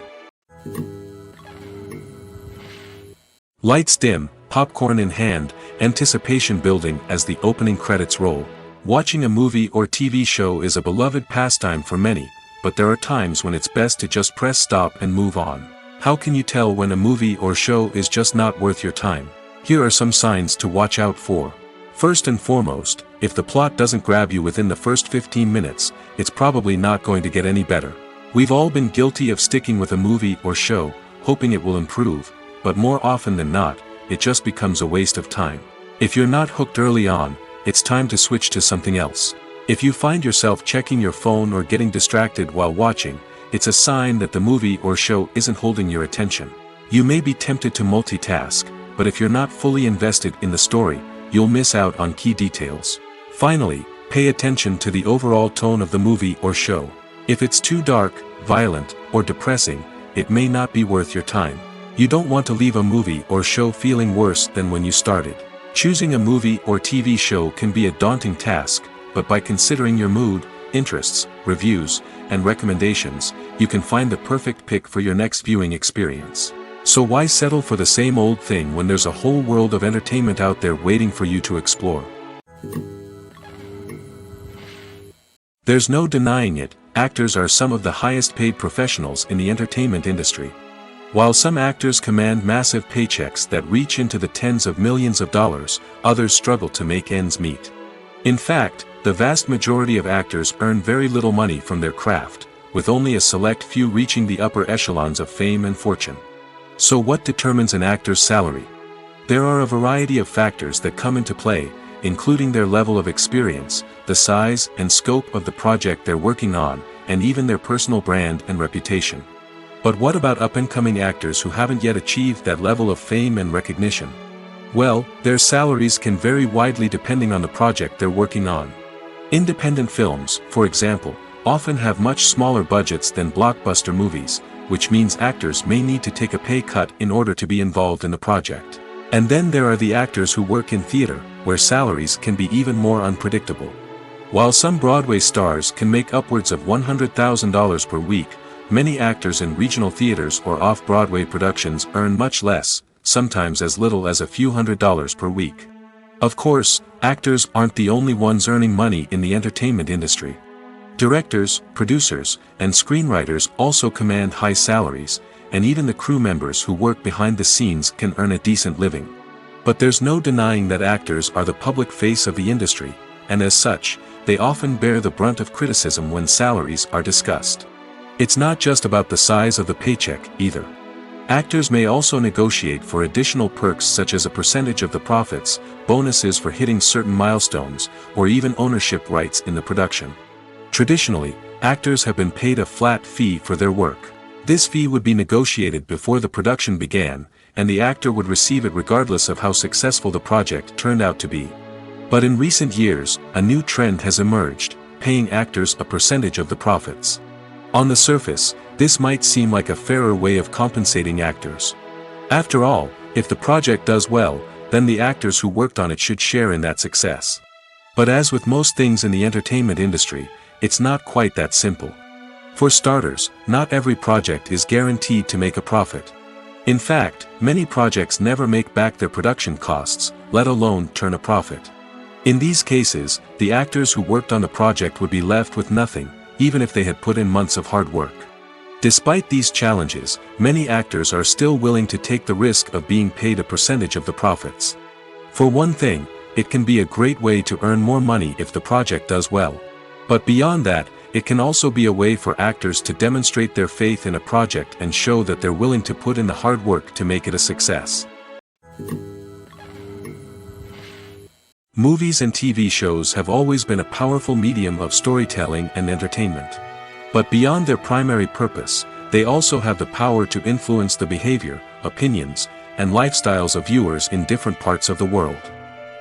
Lights dim, popcorn in hand, anticipation building as the opening credits roll. Watching a movie or TV show is a beloved pastime for many, but there are times when it's best to just press stop and move on. How can you tell when a movie or show is just not worth your time? Here are some signs to watch out for. First and foremost, if the plot doesn't grab you within the first 15 minutes, it's probably not going to get any better. We've all been guilty of sticking with a movie or show, hoping it will improve, but more often than not, it just becomes a waste of time. If you're not hooked early on, it's time to switch to something else. If you find yourself checking your phone or getting distracted while watching, it's a sign that the movie or show isn't holding your attention. You may be tempted to multitask, but if you're not fully invested in the story, you'll miss out on key details. Finally, pay attention to the overall tone of the movie or show. If it's too dark, violent, or depressing, it may not be worth your time. You don't want to leave a movie or show feeling worse than when you started. Choosing a movie or TV show can be a daunting task, but by considering your mood, interests, reviews, and recommendations, you can find the perfect pick for your next viewing experience. So why settle for the same old thing when there's a whole world of entertainment out there waiting for you to explore? There's no denying it, actors are some of the highest paid professionals in the entertainment industry. While some actors command massive paychecks that reach into the tens of millions of dollars, others struggle to make ends meet. In fact, the vast majority of actors earn very little money from their craft, with only a select few reaching the upper echelons of fame and fortune. So what determines an actor's salary? There are a variety of factors that come into play, including their level of experience, the size and scope of the project they're working on, and even their personal brand and reputation. But what about up-and-coming actors who haven't yet achieved that level of fame and recognition? Well, their salaries can vary widely depending on the project they're working on. Independent films, for example, often have much smaller budgets than blockbuster movies, which means actors may need to take a pay cut in order to be involved in the project. And then there are the actors who work in theater, where salaries can be even more unpredictable. While some Broadway stars can make upwards of $100,000 per week, many actors in regional theaters or off-Broadway productions earn much less, sometimes as little as a few $100s per week. Of course, actors aren't the only ones earning money in the entertainment industry. Directors, producers, and screenwriters also command high salaries, and even the crew members who work behind the scenes can earn a decent living. But there's no denying that actors are the public face of the industry, and as such, they often bear the brunt of criticism when salaries are discussed. It's not just about the size of the paycheck, either. Actors may also negotiate for additional perks such as a percentage of the profits, bonuses for hitting certain milestones, or even ownership rights in the production. Traditionally, actors have been paid a flat fee for their work. This fee would be negotiated before the production began, and the actor would receive it regardless of how successful the project turned out to be. But in recent years, a new trend has emerged, paying actors a percentage of the profits. On the surface, this might seem like a fairer way of compensating actors. After all, if the project does well, then the actors who worked on it should share in that success. But as with most things in the entertainment industry, it's not quite that simple. For starters, not every project is guaranteed to make a profit. In fact, many projects never make back their production costs, let alone turn a profit. In these cases, the actors who worked on the project would be left with nothing, even if they had put in months of hard work. Despite these challenges, many actors are still willing to take the risk of being paid a percentage of the profits. For one thing, it can be a great way to earn more money if the project does well. But beyond that, it can also be a way for actors to demonstrate their faith in a project and show that they're willing to put in the hard work to make it a success. Movies and TV shows have always been a powerful medium of storytelling and entertainment. But beyond their primary purpose, they also have the power to influence the behavior, opinions, and lifestyles of viewers in different parts of the world.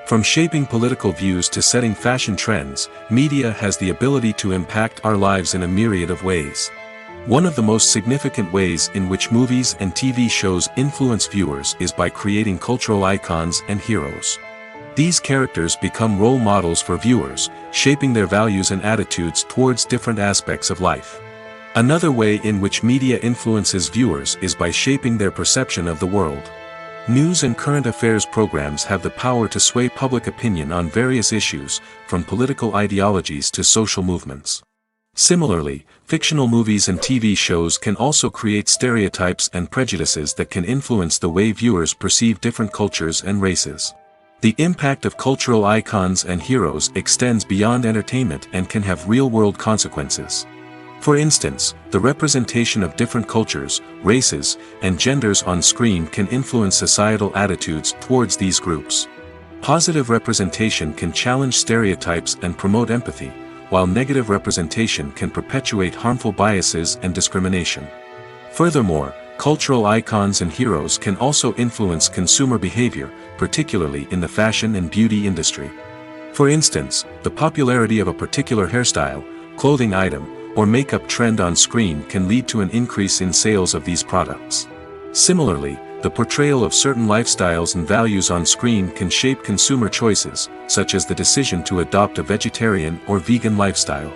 From shaping political views to setting fashion trends, media has the ability to impact our lives in a myriad of ways. One of the most significant ways in which movies and TV shows influence viewers is by creating cultural icons and heroes. These characters become role models for viewers, shaping their values and attitudes towards different aspects of life. Another way in which media influences viewers is by shaping their perception of the world. News and current affairs programs have the power to sway public opinion on various issues, from political ideologies to social movements. Similarly, fictional movies and TV shows can also create stereotypes and prejudices that can influence the way viewers perceive different cultures and races. The impact of cultural icons and heroes extends beyond entertainment and can have real-world consequences. For instance, the representation of different cultures, races, and genders on screen can influence societal attitudes towards these groups. Positive representation can challenge stereotypes and promote empathy, while negative representation can perpetuate harmful biases and discrimination. Furthermore, cultural icons and heroes can also influence consumer behavior, particularly in the fashion and beauty industry. For instance, the popularity of a particular hairstyle, clothing item, or makeup trend on screen can lead to an increase in sales of these products. Similarly, the portrayal of certain lifestyles and values on screen can shape consumer choices, such as the decision to adopt a vegetarian or vegan lifestyle.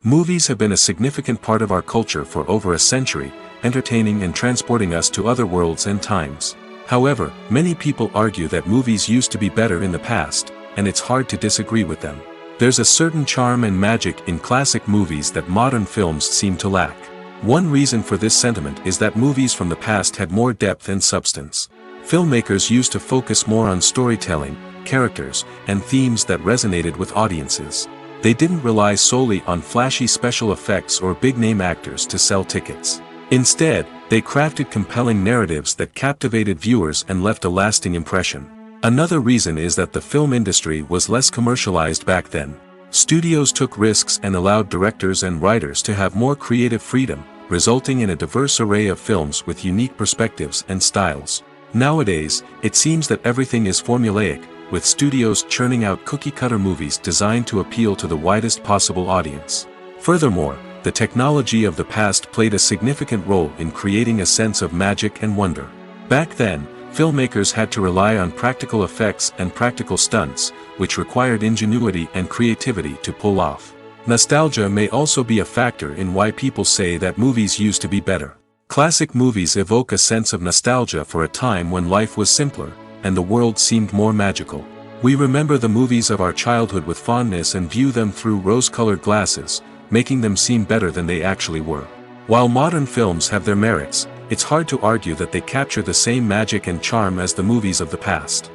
Movies have been a significant part of our culture for over a century, entertaining and transporting us to other worlds and times. However, many people argue that movies used to be better in the past, and it's hard to disagree with them. There's a certain charm and magic in classic movies that modern films seem to lack. One reason for this sentiment is that movies from the past had more depth and substance. Filmmakers used to focus more on storytelling, characters, and themes that resonated with audiences. They didn't rely solely on flashy special effects or big-name actors to sell tickets. Instead, they crafted compelling narratives that captivated viewers and left a lasting impression. Another reason is that the film industry was less commercialized back then. Studios took risks and allowed directors and writers to have more creative freedom, resulting in a diverse array of films with unique perspectives and styles. Nowadays, it seems that everything is formulaic, with studios churning out cookie-cutter movies designed to appeal to the widest possible audience. Furthermore, the technology of the past played a significant role in creating a sense of magic and wonder. Back then, filmmakers had to rely on practical effects and practical stunts, which required ingenuity and creativity to pull off. Nostalgia may also be a factor in why people say that movies used to be better. Classic movies evoke a sense of nostalgia for a time when life was simpler, and the world seemed more magical. We remember the movies of our childhood with fondness and view them through rose-colored glasses, making them seem better than they actually were. While modern films have their merits, it's hard to argue that they capture the same magic and charm as the movies of the past.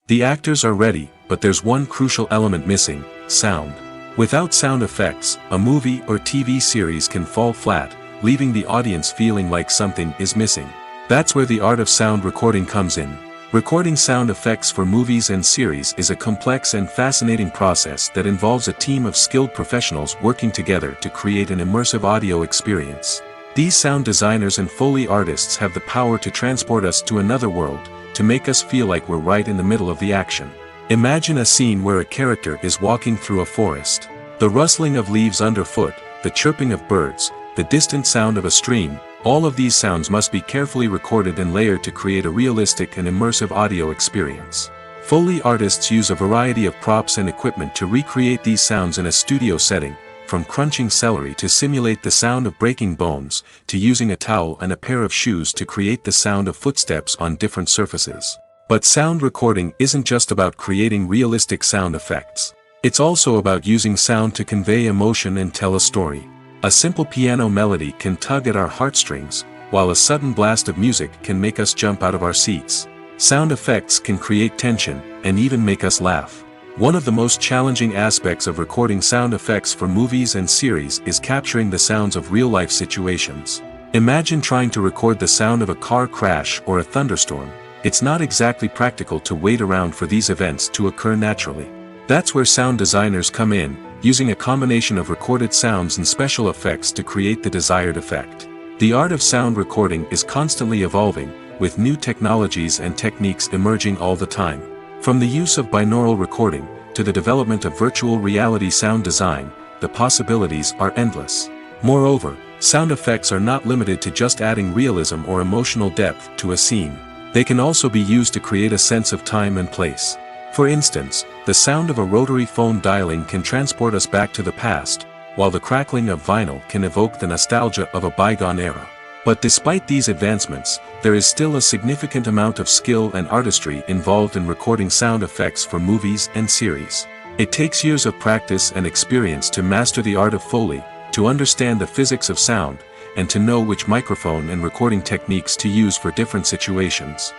The actors are ready, but there's one crucial element missing: sound. Without sound effects, a movie or TV series can fall flat, leaving the audience feeling like something is missing. That's where the art of sound recording comes in. Recording sound effects for movies and series is a complex and fascinating process that involves a team of skilled professionals working together to create an immersive audio experience. These sound designers and Foley artists have the power to transport us to another world, to make us feel like we're right in the middle of the action. Imagine a scene where a character is walking through a forest. The rustling of leaves underfoot, the chirping of birds, the distant sound of a stream, all of these sounds must be carefully recorded and layered to create a realistic and immersive audio experience. Foley artists use a variety of props and equipment to recreate these sounds in a studio setting, from crunching celery to simulate the sound of breaking bones, to using a towel and a pair of shoes to create the sound of footsteps on different surfaces. But sound recording isn't just about creating realistic sound effects. It's also about using sound to convey emotion and tell a story. A simple piano melody can tug at our heartstrings, while a sudden blast of music can make us jump out of our seats. Sound effects can create tension, and even make us laugh. One of the most challenging aspects of recording sound effects for movies and series is capturing the sounds of real-life situations. Imagine trying to record the sound of a car crash or a thunderstorm. It's not exactly practical to wait around for these events to occur naturally. That's where sound designers come in, using a combination of recorded sounds and special effects to create the desired effect. The art of sound recording is constantly evolving, with new technologies and techniques emerging all the time. From the use of binaural recording, to the development of virtual reality sound design, the possibilities are endless. Moreover, sound effects are not limited to just adding realism or emotional depth to a scene. They can also be used to create a sense of time and place. For instance, the sound of a rotary phone dialing can transport us back to the past, while the crackling of vinyl can evoke the nostalgia of a bygone era. But despite these advancements, there is still a significant amount of skill and artistry involved in recording sound effects for movies and series. It takes years of practice and experience to master the art of Foley, to understand the physics of sound, and to know which microphone and recording techniques to use for different situations.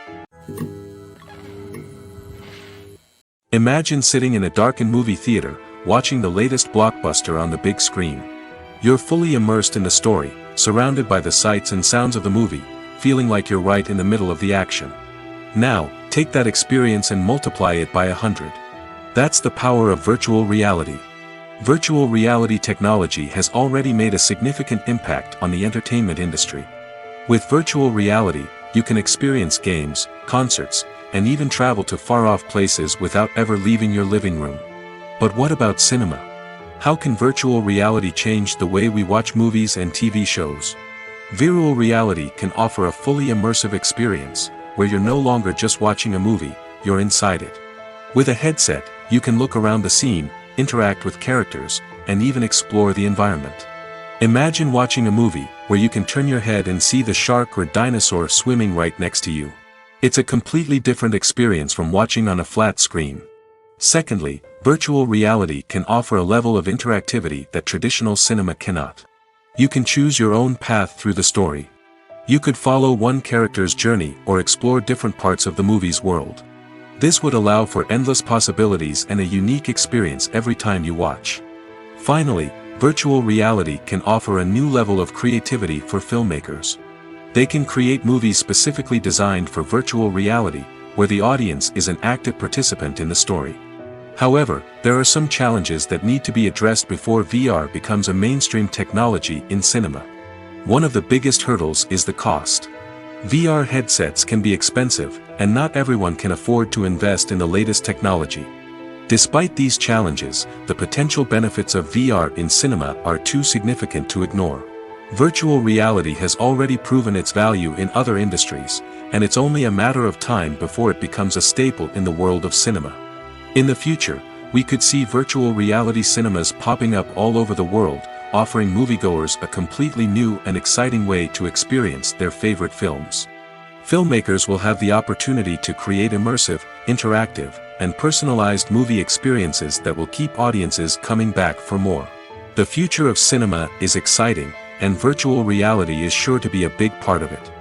Imagine sitting in a darkened movie theater, watching the latest blockbuster on the big screen. You're fully immersed in the story, surrounded by the sights and sounds of the movie, feeling like you're right in the middle of the action. Now, take that experience and multiply it by 100. That's the power of virtual reality. Virtual reality technology has already made a significant impact on the entertainment industry. With virtual reality, you can experience games, concerts, and even travel to far-off places without ever leaving your living room. But what about cinema? How can virtual reality change the way we watch movies and TV shows? Virtual reality can offer a fully immersive experience, where you're no longer just watching a movie, you're inside it. With a headset, you can look around the scene, interact with characters, and even explore the environment. Imagine watching a movie, where you can turn your head and see the shark or dinosaur swimming right next to you. It's a completely different experience from watching on a flat screen. Secondly, virtual reality can offer a level of interactivity that traditional cinema cannot. You can choose your own path through the story. You could follow one character's journey or explore different parts of the movie's world. This would allow for endless possibilities and a unique experience every time you watch. Finally, virtual reality can offer a new level of creativity for filmmakers. They can create movies specifically designed for virtual reality, where the audience is an active participant in the story. However, there are some challenges that need to be addressed before VR becomes a mainstream technology in cinema. One of the biggest hurdles is the cost. VR headsets can be expensive, and not everyone can afford to invest in the latest technology. Despite these challenges, the potential benefits of VR in cinema are too significant to ignore. Virtual reality has already proven its value in other industries, and it's only a matter of time before it becomes a staple in the world of cinema. In the future, we could see virtual reality cinemas popping up all over the world, offering moviegoers a completely new and exciting way to experience their favorite films. Filmmakers will have the opportunity to create immersive, interactive, and personalized movie experiences that will keep audiences coming back for more. The future of cinema is exciting, and virtual reality is sure to be a big part of it.